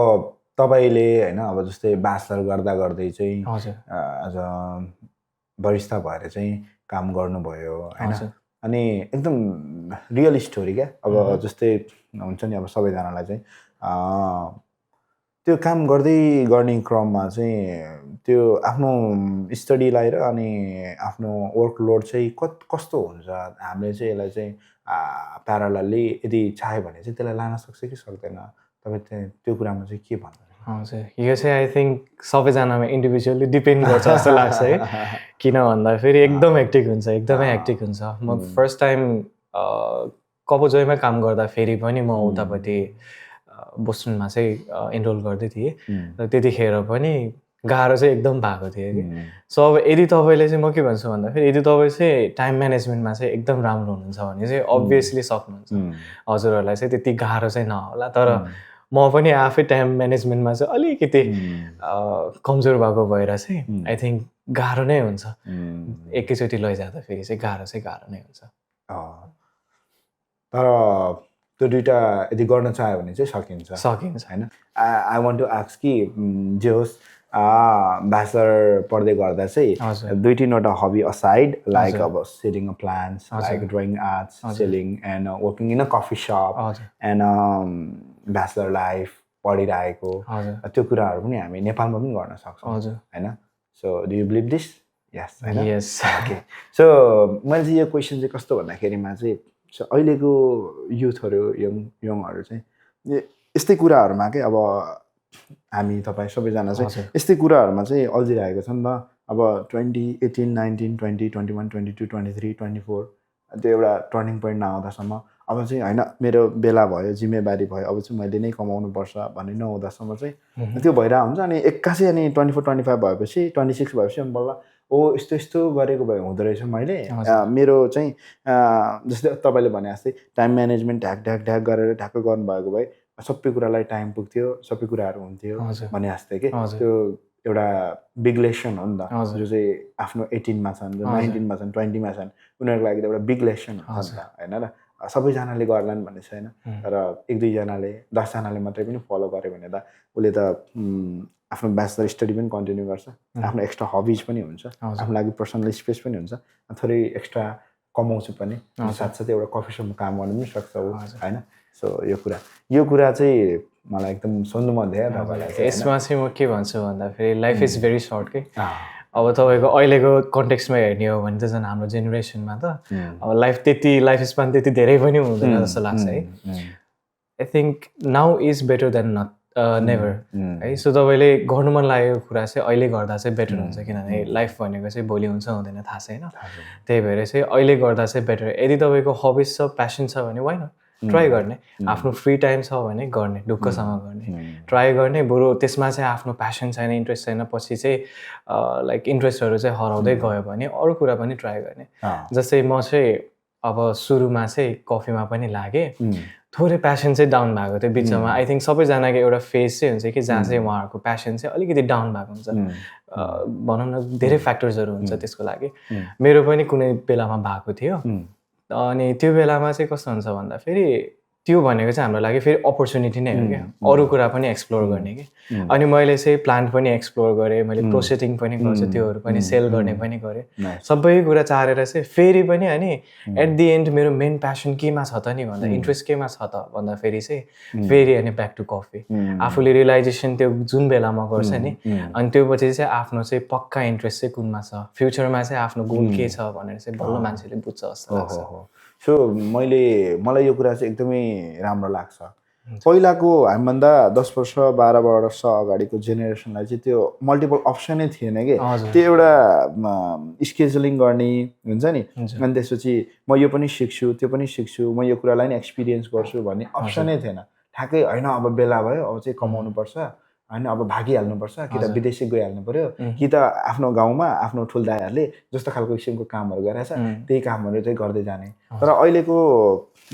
तपाईँले होइन अब जस्तै ब्याचलर गर्दा गर्दै चाहिँ एज अ बरिस्ता भएर चाहिँ काम गर्नुभयो होइन अनि एकदम रियल स्टोरी क्या अब जस्तै हुन्छ नि अब सबैजनालाई चाहिँ त्यो काम गर्ने क्रममा चाहिँ त्यो आफ्नो स्टडीलाई र अनि आफ्नो वर्कलोड चाहिँ कस्तो हुन्छ हामीले चाहिँ यसलाई चाहिँ प्यारालली यदि चाह्यो भने चाहिँ त्यसलाई लान सक्छ कि सक्दैन तपाईँ त्यो कुरामा चाहिँ के भन्नु हजुर यो चाहिँ आई थिङ्क सबैजनामा इन्डिभिजुअली डिपेन्ड गर्छ जस्तो लाग्छ है किन भन्दाखेरि एकदम एकदमै हेक्टिक हुन्छ म फर्स्ट टाइम कपोजोयमा काम गर्दाखेरि पनि म उतापट्टि बोस्टनमा चाहिँ इनरोल गर्दै थिएँ र त्यतिखेर पनि गाह्रो चाहिँ एकदम भएको थियो कि सो अब यदि तपाईँले चाहिँ म के भन्छु भन्दाखेरि यदि तपाईँ चाहिँ टाइम म्यानेजमेन्टमा चाहिँ एकदम राम्रो हुनुहुन्छ भने चाहिँ अभियसली सक्नुहुन्छ हजुरहरूलाई चाहिँ त्यति गाह्रो चाहिँ नहोला तर म पनि आफै टाइम म्यानेजमेन्टमा चाहिँ अलिकति कमजोर भएको भएर चाहिँ आई थिङ्क गाह्रो नै हुन्छ एकैचोटि लैजाँदाखेरि चाहिँ गाह्रो नै हुन्छ तर त्यो दुइटा यदि गर्न चाह्यो भने चाहिँ सकिन्छ होइन आई वान्ट टु आस्क कि जे होस् ब्याचलर पढ्दै गर्दा चाहिँ दुई तिनवटा हबी असाइड लाइक अब selling a plants like drawing arts selling and working in a coffee shop and bachelor life पढिरहेको त्यो कुराहरू पनि हामी नेपालमा पनि गर्न सक्छौँ होइन so do you believe this yes होइन ओके सो मैले चाहिँ यो क्वेसन चाहिँ कस्तो भन्दाखेरिमा चाहिँ सो अहिलेको युथहरू यङहरू चाहिँ यस्तै कुराहरूमा के अब हामी तपाईँ सबैजना चाहिँ यस्तै कुराहरूमा चाहिँ अल्झिरहेको छ नि त अब 2018, 19, 20, 21, 22, 23, 24 त्यो एउटा टर्निङ पोइन्ट नआउँदासम्म अब चाहिँ होइन मेरो बेला भयो जिम्मेवारी भयो अब चाहिँ मैले नै कमाउनुपर्छ भन्ने नहुँदासम्म चाहिँ त्यो भइरहेको हुन्छ अनि एक्कासी अनि 24, 25 भएपछि 26 भएपछि अनि बल्ल ओ यस्तो यस्तो गरेको भए हुँदो रहेछ मैले मेरो चाहिँ जस्तै तपाईँले भने जस्तै टाइम म्यानेजमेन्ट ढ्याक गरेर ढ्याक्क गर्नुभएको भए सबै कुरालाई टाइम पुग्थ्यो सबै कुराहरू हुन्थ्यो भने जस्तै कि त्यो एउटा बिग लेसन हो नि त जो चाहिँ आफ्नो 18मा छन् जो 19मा छन् 20मा छन् उनीहरूको लागि त एउटा बिग लेसन हुन्छ नि त होइन र सबैजनाले गर्लान् भन्ने छैन तर 1-2जनाले 10जनाले मात्रै पनि फलो गर्यो भने त उसले त आफ्नो ब्याचलर स्टडी पनि कन्टिन्यू गर्छ आफ्नो एक्स्ट्रा हबिज पनि हुन्छ आफ्नो लागि पर्सनल स्पेस पनि हुन्छ थोरै एक्स्ट्रा कमाउँछु पनि साथसाथै एउटा कफी सपमा काम गर्नु पनि सक्छ ऊ होइन सो यो कुरा चाहिँ मलाई एकदम सुन्नु मन थियो तपाईँलाई यसमा चाहिँ म के भन्छु भन्दाखेरि लाइफ इज भेरी सर्ट के अब तपाईँको अहिलेको कन्टेक्स्टमा हेर्ने हो भने त झन् हाम्रो जेनेरेसनमा त अब लाइफ स्पान त्यति धेरै पनि हुँदैन जस्तो लाग्छ है I think now is better than not never है सो तपाईँले गर्नु मन लागेको कुरा चाहिँ अहिले गर्दा चाहिँ बेटर हुन्छ किनभने लाइफ भनेको चाहिँ भोलि हुन्छ हुँदैन थाहा छैन त्यही भएर चाहिँ अहिले गर्दा चाहिँ बेटर यदि तपाईँको हबिज छ प्यासन छ भने वाइ नट ट्राई गर्ने आफ्नो फ्री टाइम छ भने गर्ने ढुक्कसँग गर्ने ट्राई गर्ने बरु त्यसमा चाहिँ आफ्नो प्यासन छैन इन्ट्रेस्ट छैन पछि चाहिँ लाइक इन्ट्रेस्टहरू चाहिँ हराउँदै गयो भने अरू कुरा पनि ट्राई गर्ने जस्तै म चाहिँ अब सुरुमा चाहिँ कफीमा पनि लागेँ थोरै प्यासन चाहिँ डाउन भएको थियो बिचमा आई थिङ्क सबैजनाको एउटा फेज चाहिँ हुन्छ कि जहाँ चाहिँ उहाँहरूको प्यासन चाहिँ अलिकति डाउन भएको हुन्छ भनौँ न धेरै फ्याक्टर्सहरू हुन्छ त्यसको लागि मेरो पनि कुनै बेलामा भएको थियो अनि त्यो बेलामा चाहिँ कस्तो हुन्छ भन्दाखेरि त्यो भनेको चाहिँ हाम्रो लागि फेरि अपर्च्युनिटी नै हो क्या अरू कुरा पनि एक्सप्लोर गर्ने कि अनि मैले चाहिँ प्लान्ट पनि एक्सप्लोर गरेँ मैले प्रोसेसिङ पनि गर्छु त्योहरू पनि सेल गर्ने पनि गरेँ सबै कुरा चाहेर चाहिँ फेरि पनि अनि एट दि एन्ड मेरो मेन प्यासन केमा छ त नि भन्दा इन्ट्रेस्ट केमा छ त भन्दाखेरि चाहिँ फेरि अनि ब्याक टु कफी आफूले रियलाइजेसन त्यो जुन बेलामा गर्छ नि अनि त्यो पछि चाहिँ आफ्नो चाहिँ पक्का इन्ट्रेस्ट चाहिँ कुनमा छ फ्युचरमा चाहिँ आफ्नो गोल के छ भनेर चाहिँ बल्ल मान्छेले बुझ्छ जस्तो लाग्छ सो मलाई यो कुरा चाहिँ एकदमै राम्रो लाग्छ पहिलाको हामीभन्दा 10 वर्ष 12 वर्ष अगाडिको जेनेरेसनलाई चाहिँ त्यो मल्टिपल अप्सनै थिएन कि त्यो एउटा स्केजुलिङ गर्ने हुन्छ नि अनि त्यसपछि म यो पनि सिक्छु त्यो पनि सिक्छु म यो कुरालाई नि एक्सपिरियन्स गर्छु भन्ने अप्सनै थिएन ठ्याक्कै होइन अब बेला भयो अब चाहिँ कमाउनुपर्छ होइन अब भागिहाल्नुपर्छ कि त विदेशी गइहाल्नु पर्यो कि त आफ्नो गाउँमा आफ्नो ठुल्दाहरूले जस्तो खालको किसिमको कामहरू गरेछ त्यही कामहरू चाहिँ गर्दै जाने तर अहिलेको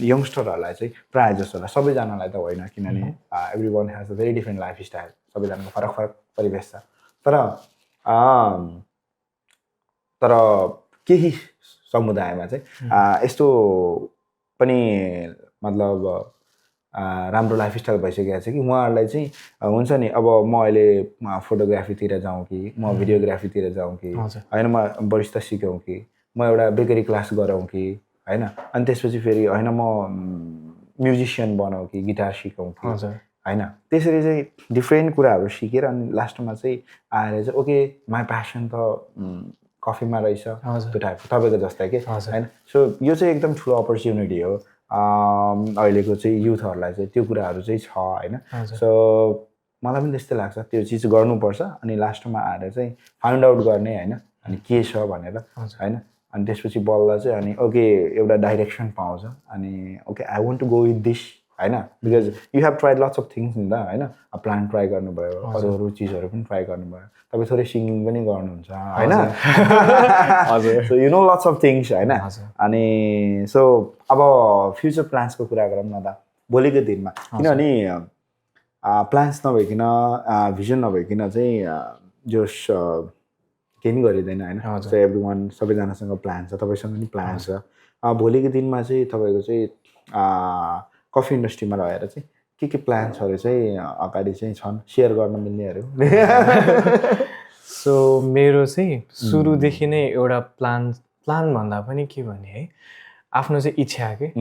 यङ्स्टरहरूलाई चाहिँ प्रायः जसोलाई सबैजनालाई त होइन किनभने every one has a very different life style सबैजनाको फरक फरक परिवेश छ तर केही समुदायमा चाहिँ यस्तो पनि मतलब राम्रो लाइफस्टाइल भइसकेको छ कि उहाँहरूलाई चाहिँ हुन्छ नि अब म अहिले फोटोग्राफीतिर जाउँ कि म भिडियोग्राफीतिर जाउँ कि होइन म बरिस्ता सिकौँ कि म एउटा बेकरी क्लास गरौँ कि होइन अनि त्यसपछि फेरि होइन म म्युजिसियन बनाऊ कि गिटार सिकौँ कि होइन त्यसरी चाहिँ डिफ्रेन्ट कुराहरू सिकेर अनि लास्टमा चाहिँ आएर चाहिँ ओके माई प्यासन त कफीमा रहेछ त्यो टाइपको तपाईँको जस्तै कि होइन सो यो चाहिँ एकदम ठुलो अपर्च्युनिटी हो अहिलेको चाहिँ युथहरूलाई चाहिँ त्यो कुराहरू चाहिँ छ होइन सो मलाई पनि त्यस्तै लाग्छ त्यो चिज गर्नुपर्छ अनि लास्टमा आएर चाहिँ फाइन्ड आउट गर्ने होइन अनि के छ भनेर होइन अनि त्यसपछि बल्ल चाहिँ अनि ओके एउटा डाइरेक्सन पाउँछ अनि okay I want to go with this होइन because you have tried lots of things नि त होइन प्लान्ट ट्राई गर्नुभयो अरू चिजहरू पनि ट्राई गर्नुभयो तपाईँ थोरै सिङ्गिङ पनि गर्नुहुन्छ होइन so you know lots of things होइन अनि सो अब फ्युचर प्लान्सको कुरा गरौँ न त भोलिको दिनमा किनभने प्लान्स नभइकन भिजन नभइकन चाहिँ जोस केही पनि गरिँदैन होइन सो एभ्री वान सबैजनासँग प्लान छ तपाईँसँग पनि प्लान छ भोलिको दिनमा चाहिँ तपाईँको चाहिँ कफी इन्डस्ट्रीमा रहेर चाहिँ के प्लान्सहरू चाहिँ अगाडि चाहिँ छन् सेयर गर्न मिल्नेहरू सो मेरो चाहिँ सुरुदेखि नै एउटा प्लान भन्दा पनि के भने है आफ्नो चाहिँ इच्छा के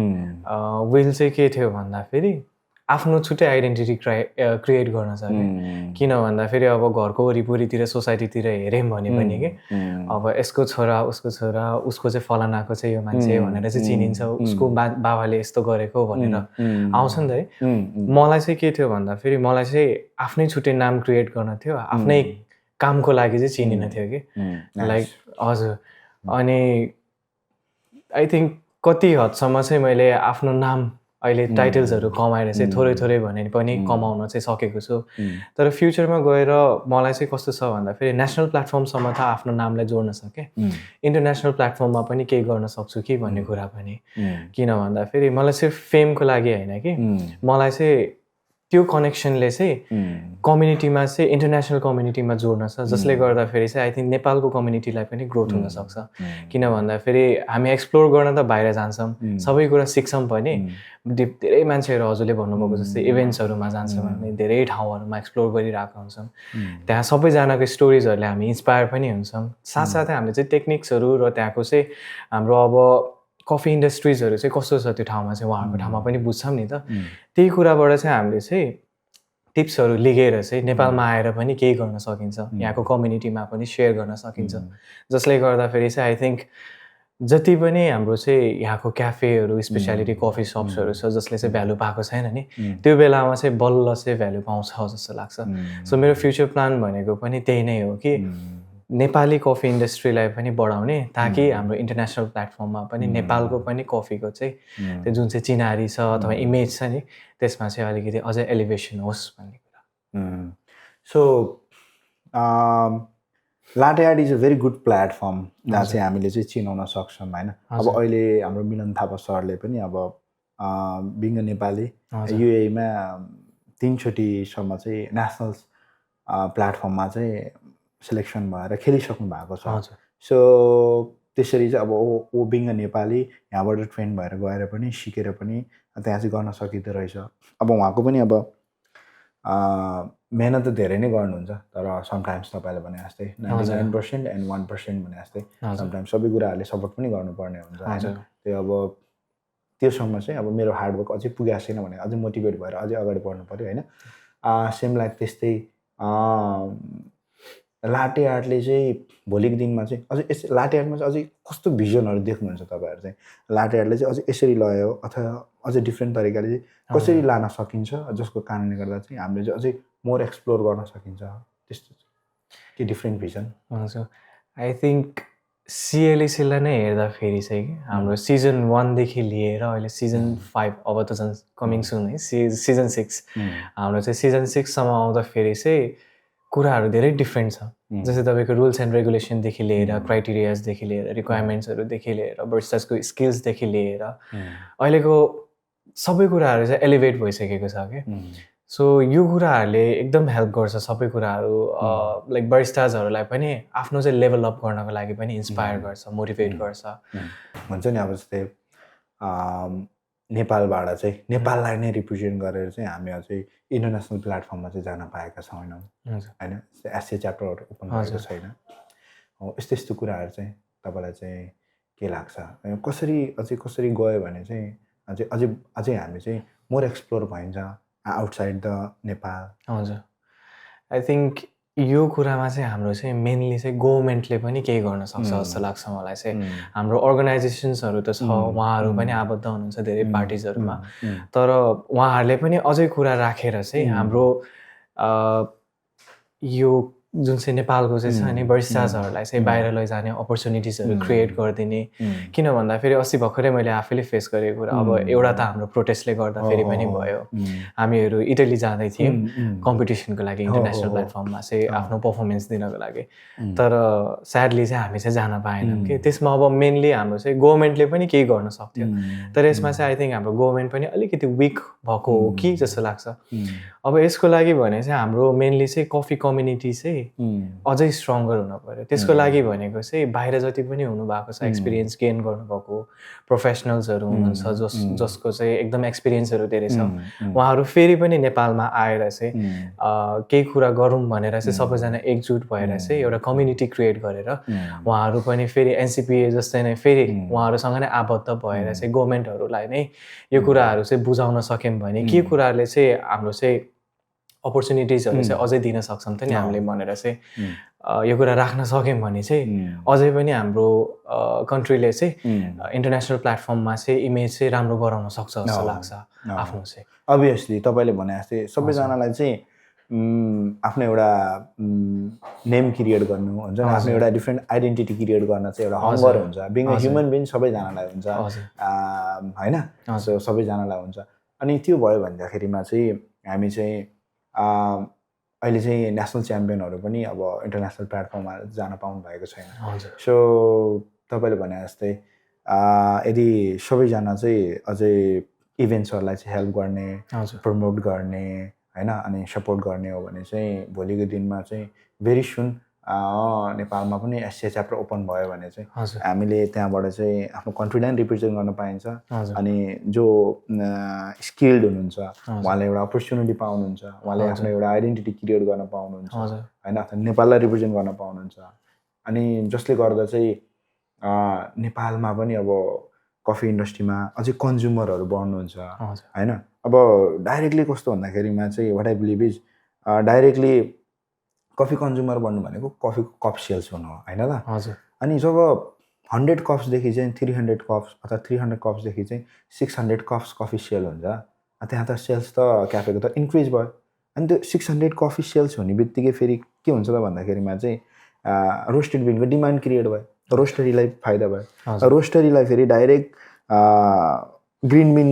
विल चाहिँ के थियो भन्दाखेरि आफ्नो छुट्टै आइडेन्टिटी क्रिएट गर्न छ किन भन्दाखेरि अब घरको वरिपरितिर सोसाइटीतिर हेऱ्यौँ भने पनि के अब यसको छोरा उसको चाहिँ फलानाको चाहिँ यो मान्छे भनेर चाहिँ चिनिन्छ उसको बाबाले यस्तो गरेको भनेर आउँछ नि त है मलाई चाहिँ के थियो भन्दाखेरि मलाई चाहिँ आफ्नै छुट्टै नाम क्रिएट गर्न थियो आफ्नै कामको लागि चाहिँ चिनिन थियो कि लाइक हजुर अनि आई थिङ्क कति हदसम्म चाहिँ मैले आफ्नो नाम अहिले टाइटल्सहरू कमाएर चाहिँ थोरै थोरै भने पनि कमाउन चाहिँ सकेको छु तर फ्युचरमा गएर मलाई चाहिँ कस्तो छ भन्दाखेरि नेसनल प्लेटफर्मसम्म त आफ्नो नामलाई जोड्न सकेँ इन्टरनेसनल प्लेटफर्ममा पनि केही गर्न सक्छु कि भन्ने कुरा पनि किन भन्दाखेरि मलाई सिर्फ फेमको लागि होइन कि मलाई चाहिँ त्यो कनेक्सनले चाहिँ कम्युनिटीमा चाहिँ इन्टरनेसनल कम्युनिटीमा जोड्न छ जसले गर्दाखेरि चाहिँ आई थिङ्क नेपालको कम्युनिटीलाई पनि ग्रोथ हुनसक्छ किन भन्दाखेरि हामी एक्सप्लोर गर्न त बाहिर जान्छौँ सबै कुरा सिक्छौँ पनि धेरै मान्छेहरू हजुरले भन्नुभएको जस्तै इभेन्ट्सहरूमा जान्छौँ हामी धेरै ठाउँहरूमा एक्सप्लोर गरिरहेको हुन्छौँ त्यहाँ सबैजनाको स्टोरिजहरूले हामी इन्सपायर पनि हुन्छौँ साथसाथै हामीले चाहिँ टेक्निक्सहरू र त्यहाँको चाहिँ हाम्रो अब कफी इन्डस्ट्रिजहरू चाहिँ कस्तो छ त्यो ठाउँमा चाहिँ उहाँहरूको ठाउँमा पनि बुझ्छौँ नि त त्यही कुराबाट चाहिँ हामीले चाहिँ टिप्सहरू लिएर चाहिँ नेपालमा आएर पनि केही गर्न सकिन्छ यहाँको कम्युनिटीमा पनि सेयर गर्न सकिन्छ जसले गर्दाखेरि चाहिँ आई थिङ्क जति पनि हाम्रो चाहिँ यहाँको क्याफेहरू स्पेसियालिटी कफी सप्सहरू छ जसले चाहिँ भ्यालु पाएको छैन नि त्यो बेलामा चाहिँ बल्ल चाहिँ भ्यालु पाउँछ जस्तो लाग्छ सो मेरो फ्युचर प्लान भनेको पनि त्यही नै हो कि नेपाली कफी इन्डस्ट्रीलाई पनि बढाउने ताकि हाम्रो इन्टरनेसनल प्लेटफर्ममा पनि नेपालको पनि कफीको चाहिँ त्यो जुन चाहिँ चिनारी छ अथवा इमेज छ नि त्यसमा चाहिँ अलिकति अझै एलिभेसन होस् भन्ने कुरा so latte art is a very good platform जहाँ चाहिँ हामीले चाहिँ चिनाउन सक्छौँ होइन अब अहिले हाम्रो मिलन थापा सरले पनि अब बिङ नेपाली युएमा 3 चोटिसम्म चाहिँ नेसनल प्लेटफर्ममा चाहिँ सेलेक्सन भएर खेलिसक्नु भएको छ सो त्यसरी चाहिँ अब ओ बिङ नेपाली यहाँबाट ट्रेन भएर गएर पनि सिकेर पनि त्यहाँ चाहिँ गर्न सकिँदो रहेछ अब उहाँको पनि अब मेहनत त धेरै नै गर्नुहुन्छ तर समटाइम्स तपाईँले भने जस्तै 99% एन्ड 1% भने जस्तै समटाइम्स सबै कुराहरूले सपोर्ट पनि गर्नुपर्ने हुन्छ होइन त्यो अब त्योसम्म चाहिँ अब मेरो हार्डवर्क अझै पुगेको छैन भने अझै मोटिभेट भएर अझै अगाडि बढ्नु पऱ्यो होइन सेम लाइक त्यस्तै लाटे आर्टले चाहिँ भोलिको दिनमा चाहिँ अझै लाटे आर्टमा चाहिँ अझै कस्तो भिजनहरू देख्नुहुन्छ तपाईँहरू चाहिँ लाटे आर्टले चाहिँ अझै यसरी लयो अथवा अझै डिफ्रेन्ट तरिकाले चाहिँ कसरी लान सकिन्छ जसको कारणले गर्दा चाहिँ हामीले चाहिँ अझै मोर एक्सप्लोर गर्न सकिन्छ त्यस्तो के डिफ्रेन्ट भिजन हजुर आई थिङ्क सिएलएसीलाई नै हेर्दाखेरि चाहिँ हाम्रो सिजन 1 देखि लिएर अहिले सिजन 5 अब त झन् कमिङ सुन है सिजन 6 हाम्रो चाहिँ सिजन 6 सम्म आउँदाखेरि चाहिँ कुराहरू धेरै डिफ्रेन्ट छ जस्तै तपाईँको रुल्स एन्ड रेगुलेसनदेखि लिएर क्राइटेरियाजदेखि लिएर रिक्वायरमेन्ट्सहरूदेखि लिएर बरिस्टासको स्किल्सदेखि लिएर अहिलेको सबै कुराहरू चाहिँ एलिभेट भइसकेको छ कि सो यो कुराहरूले एकदम हेल्प गर्छ सबै कुराहरू लाइक बरिस्टाजहरूलाई पनि आफ्नो चाहिँ लेभल अप गर्नको लागि पनि इन्सपायर गर्छ मोटिभेट गर्छ हुन्छ नि अब जस्तै नेपालबाट चाहिँ नेपाललाई नै रिप्रेजेन्ट गरेर चाहिँ हामी अझै इन्टरनेसनल प्लेटफर्ममा चाहिँ जान पाएका छैनौँ होइन एसए च्याप्टरहरू ओपन भएको छैन यस्तो यस्तो कुराहरू चाहिँ तपाईँलाई चाहिँ के लाग्छ कसरी गयो भने चाहिँ अझै हामी चाहिँ मोर एक्सप्लोर भइन्छ आउटसाइड द नेपाल हजुर आई थिङ्क यो कुरामा चाहिँ हाम्रो चाहिँ मेनली चाहिँ गभर्मेन्टले पनि केही गर्न सक्छ जस्तो लाग्छ मलाई चाहिँ हाम्रो अर्गनाइजेसन्सहरू त छ उहाँहरू पनि आबद्ध हुनुहुन्छ धेरै पार्टिजहरूमा तर उहाँहरूले पनि अझै कुरा राखेर चाहिँ हाम्रो यो जुन चाहिँ नेपालको चाहिँ छ नि बरिस्टाजहरूलाई चाहिँ बाहिर लैजाने अपर्च्युनिटिजहरू क्रिएट गरिदिने किन भन्दाखेरि अस्ति भर्खरै मैले आफैले फेस गरेको कुरा अब एउटा त हाम्रो प्रोटेस्टले गर्दाखेरि पनि भयो हामीहरू इटली जाँदै थियौँ कम्पिटिसनको लागि इन्टरनेसनल प्लेटफर्ममा चाहिँ आफ्नो पर्फर्मेन्स दिनको लागि तर स्याडली चाहिँ हामी चाहिँ जान पाएनौँ कि त्यसमा अब मेनली हाम्रो चाहिँ गभर्मेन्टले पनि केही गर्न सक्थ्यो तर यसमा चाहिँ आई थिङ्क हाम्रो गभर्मेन्ट पनि अलिकति विक भएको हो कि जस्तो लाग्छ अब यसको लागि भने चाहिँ हाम्रो मेनली चाहिँ कफी कम्युनिटी चाहिँ अझै स्ट्रङ्गर हुन पर्यो त्यसको लागि भनेको चाहिँ बाहिर जति पनि हुनुभएको छ एक्सपिरियन्स गेन गर्नुभएको प्रोफेसनल्सहरू हुनुहुन्छ जसको चाहिँ एकदम एक्सपिरियन्सहरू धेरै छ उहाँहरू फेरि पनि नेपालमा आएर चाहिँ केही कुरा गरौँ भनेर चाहिँ सबैजना एकजुट भएर चाहिँ एउटा कम्युनिटी क्रिएट गरेर उहाँहरू पनि फेरि एनसिपिए जस्तै नै फेरि उहाँहरूसँग नै आबद्ध भएर चाहिँ गभर्मेन्टहरूलाई नै यो कुराहरू चाहिँ बुझाउन सक्यौँ भने के कुराहरूले चाहिँ हाम्रो चाहिँ अपर्च्युनिटिजहरू चाहिँ अझै दिन सक्छौँ त नि हामीले भनेर चाहिँ यो कुरा राख्न सक्यौँ भने चाहिँ अझै पनि हाम्रो कन्ट्रीले चाहिँ इन्टरनेसनल प्लेटफर्ममा चाहिँ इमेज चाहिँ राम्रो गराउन सक्छ जस्तो लाग्छ आफ्नो चाहिँ अभियसली तपाईँले भने जस्तै सबैजनालाई चाहिँ आफ्नो एउटा नेम क्रिएट गर्नु हुन्छ नि, आफ्नो एउटा डिफ्रेन्ट आइडेन्टिटी क्रिएट गर्न चाहिँ एउटा हङ्गर हुन्छ। बिङ अ ह्युमन बिङ सबैजनालाई हुन्छ होइन, सो सबैजनालाई हुन्छ। अनि त्यो भयो भन्दाखेरिमा चाहिँ हामी चाहिँ अहिले चाहिँ नेसनल च्याम्पियनहरू पनि अब इन्टरनेसनल प्लेटफर्ममा जान पाउनु भएको छैन। सो तपाईँले भने जस्तै यदि सबैजना चाहिँ अझै इभेन्ट्सहरूलाई चाहिँ हेल्प गर्ने, प्रमोट गर्ने होइन, अनि सपोर्ट गर्ने हो भने चाहिँ भोलिको दिनमा चाहिँ भेरी सुन नेपालमा पनि एससिए च्याप्टर ओपन भयो भने चाहिँ हामीले त्यहाँबाट चाहिँ आफ्नो कन्ट्रीलाई रिप्रेजेन्ट गर्न पाइन्छ। अनि जो स्किल्ड हुनुहुन्छ उहाँले एउटा अपर्च्युनिटी पाउनुहुन्छ, उहाँले आफ्नो एउटा आइडेन्टिटी क्रिएट गर्न पाउनुहुन्छ होइन, अथवा नेपाललाई रिप्रेजेन्ट गर्न पाउनुहुन्छ। अनि जसले गर्दा चाहिँ नेपालमा पनि अब कफी इन्डस्ट्रीमा अझै कन्ज्युमरहरू बढ्नुहुन्छ होइन। अब डाइरेक्टली कस्तो भन्दाखेरिमा चाहिँ what I believe is directly coffee consumer बन्नु भनेको कफीको कप सेल्स हुनु हो होइन त। अनि जब 100 कप्सदेखि चाहिँ 300 कप्स अथवा 300 कप्सदेखि चाहिँ 600 कप्स कफी सेल हुन्छ, त्यहाँ त सेल्स त क्याफेको त इन्क्रिज भयो। अनि त्यो 600 कफी सेल्स हुने बित्तिकै फेरि के हुन्छ त भन्दाखेरिमा चाहिँ रोस्टेड बिनको डिमान्ड क्रिएट भयो, रोस्टरीलाई फाइदा भयो। रोस्टरीलाई फेरि डाइरेक्ट ग्रिन बिन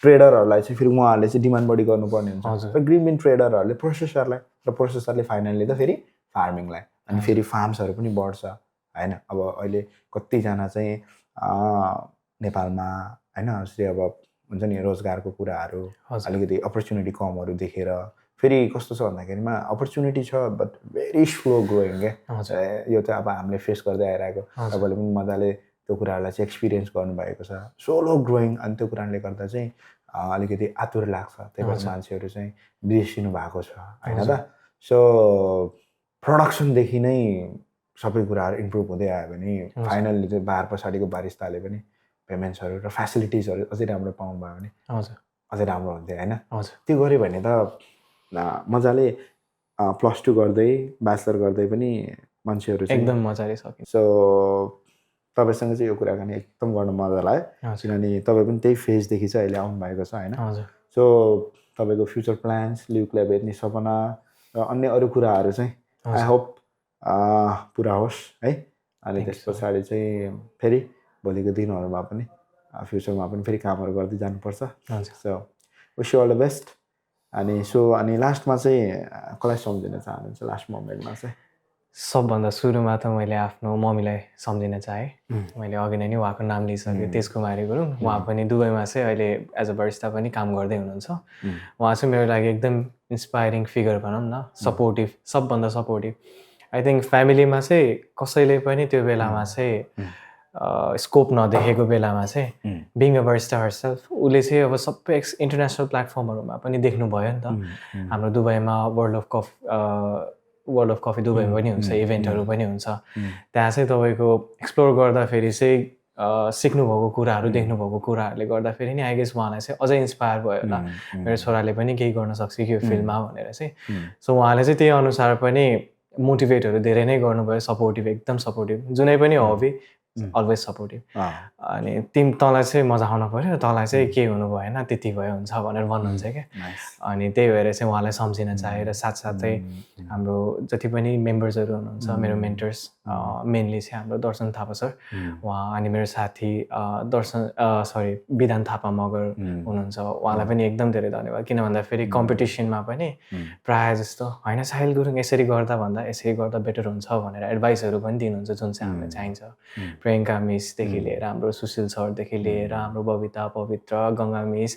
ट्रेडरहरूलाई चाहिँ फेरि उहाँहरूले चाहिँ डिमान्ड बढी गर्नुपर्ने हुन्छ। र ग्रिन बिन ट्रेडरहरूले प्रोसेसरलाई, र प्रोसेसरले फाइनल्ली त फेरि फार्मिङलाई, अनि फेरि फार्म्सहरू पनि बढ्छ होइन। अब अहिले कतिजना चाहिँ नेपालमा होइन जस्तै अब हुन्छ नि रोजगारको कुराहरू अलिकति अपर्च्युनिटी कमहरू देखेर फेरि कस्तो छ भन्दाखेरिमा अपर्च्युनिटी छ बट भेरी स्लो ग्रोइङ क्या। यो त अब हामीले फेस गर्दै आइरहेको, तपाईँले पनि मजाले त्यो कुराहरूलाई चाहिँ एक्सपिरियन्स गर्नुभएको छ, स्लो ग्रोइङ। अनि त्यो कुराले गर्दा चाहिँ अलिकति आतुर लाग्छ, त्यही भएर मान्छेहरू चाहिँ बिर्सिनु भएको छ होइन त। सो प्रडक्सनदेखि नै सबै कुराहरू इम्प्रुभ हुँदै आयो भने फाइनल्ली चाहिँ बार पछाडिको बारिस्ताले पनि पेमेन्ट्सहरू र फेसिलिटिजहरू अझै राम्रो पाउनु भयो भने अझै राम्रो हुन्थ्यो होइन। त्यो गऱ्यो भने त मजाले +2 गर्दै ब्याचलर गर्दै पनि मान्छेहरू एकदम मजाले सकिन्छ। सो तपाईँसँग चाहिँ यो कुराकानी एकदम गर्न मजा लाग्यो, किनभने तपाईँ पनि त्यही फेजदेखि चाहिँ अहिले आउनु भएको छ होइन। सो तपाईँको फ्युचर प्लान्स, ल्युक ल्याब हेर्ने सपना र अन्य अरू कुराहरू चाहिँ आई होप पुरा होस् है। अनि त्यस पछाडि चाहिँ फेरि भोलिको दिनहरूमा पनि फ्युचरमा पनि फेरि कामहरू गर्दै जानुपर्छ। So wish you all the best. अनि लास्टमा चाहिँ कसलाई सम्झिन चाहनुहुन्छ लास्ट मोमेन्टमा चाहिँ? सबभन्दा सुरुमा त मैले आफ्नो मम्मीलाई सम्झिन चाहेँ। मैले अघि नै उहाँको नाम लिइसकेँ, तेज कुमारी गुरुङ। उहाँ पनि दुबईमा चाहिँ अहिले एज अ बरिस्टा पनि काम गर्दै हुनुहुन्छ। उहाँ चाहिँ मेरो लागि एकदम इन्सपायरिङ फिगर भनौँ न, सपोर्टिभ, सबभन्दा सपोर्टिभ। आई थिङ्क फ्यामिलीमा चाहिँ कसैले पनि त्यो बेलामा चाहिँ स्कोप नदेखेको बेलामा चाहिँ बिङ अ बरिस्टा हरसेल्फ उसले चाहिँ अब सबै इन्टरनेसनल प्लेटफर्महरूमा पनि देख्नुभयो नि त। हाम्रो दुबईमा वर्ल्ड अफ कफी दुबईमा पनि हुन्छ, इभेन्टहरू पनि हुन्छ। त्यहाँ चाहिँ तपाईँको एक्सप्लोर गर्दाखेरि चाहिँ सिक्नुभएको कुराहरू, देख्नुभएको कुराहरूले गर्दाखेरि नि आई गेस उहाँलाई चाहिँ अझै इन्सपायर भयो होला, मेरो छोराले पनि केही गर्न सक्छ कि यो फिल्डमा भनेर चाहिँ। सो उहाँले चाहिँ त्यही अनुसार पनि मोटिभेटहरू धेरै नै गर्नुभयो, सपोर्टिभ, एकदम सपोर्टिभ। जुनै पनि हबी अलवेज सपोर्टिभ। अनि तँलाई चाहिँ मजा आउनु पऱ्यो, तँलाई चाहिँ के हुनु भएन, त्यति भयो हुन्छ भनेर भन्नुहुन्छ क्या। अनि त्यही भएर चाहिँ उहाँलाई सम्झिन चाहेँ। र साथसाथै हाम्रो जति पनि मेम्बर्सहरू हुनुहुन्छ, मेरो मेन्टर्स मेनली चाहिँ हाम्रो दर्शन थापा सर, उहाँ अनि मेरो साथी विधान थापा मगर हुनुहुन्छ। उहाँलाई पनि एकदम धेरै धन्यवाद। किन भन्दाखेरि कम्पिटिसनमा पनि प्रायः जस्तो होइन साहिल गुरुङ यसरी गर्दा भन्दा यसरी गर्दा बेटर हुन्छ भनेर एडभाइसहरू पनि दिनुहुन्छ, जुन चाहिँ हामीलाई चाहिन्छ। प्रियङ्का मिसदेखि लिएर हाम्रो सुशील सरदेखि लिएर हाम्रो बबिता, पवित्र, गङ्गा मिस,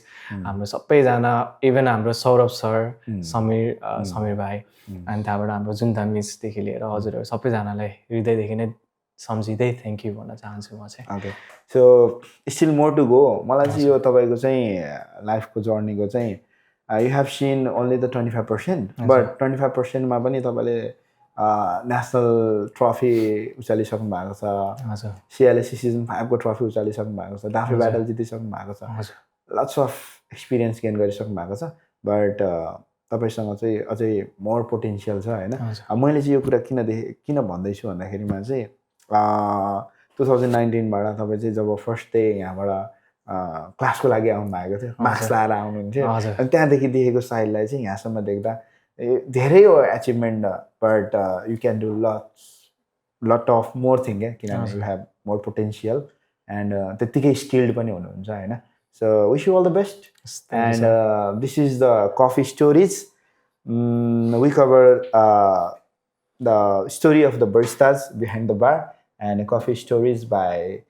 हाम्रो सबैजना, इभन हाम्रो सौरभ सर, समीर भाइ, अनि त्यहाँबाट हाम्रो जुन्ता मिसदेखि लिएर हजुरहरू सबैजनालाई हृदयदेखि नै सम्झिँदै थ्याङ्क यू भन्न चाहन्छु म चाहिँ। Okay, so still more to go. मलाई चाहिँ यो तपाईँको चाहिँ लाइफको जर्नीको चाहिँ you have seen only the 25%, but 25%मा पनि तपाईँले नेसनल ट्रफी उचालिसक्नु भएको छ, सिएलएससी सिजन 5 को ट्रफी उचालिसक्नु भएको छ, डाफे ब्याटल जितिसक्नु भएको छ, लट्स अफ एक्सपिरियन्स गेन गरिसक्नु भएको छ। बट तपाईँसँग चाहिँ अझै मोर पोटेन्सियल छ होइन। मैले चाहिँ यो कुरा किन भन्दैछु भन्दाखेरिमा चाहिँ 2019बाट तपाईँ चाहिँ जब फर्स्ट डे यहाँबाट क्लासको लागि आउनु भएको थियो, मास्क लाएर आउनुहुन्थ्यो, अनि त्यहाँदेखि देखेको साइललाई चाहिँ यहाँसम्म देख्दा धेरै हो achievement, but you can do lot of more thing किनभने you have more potential and त्यतिकै skilled पनि हुनुहुन्छ हैन. So wish you all the best. And this is the coffee stories. We cover the story of the baristas behind the bar and coffee stories by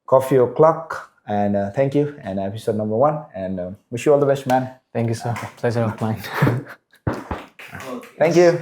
Coffee O'Clock. And thank you, and episode number 1, and wish you all the best, man. Thank you, sir. Pleasure of mine. Thank you.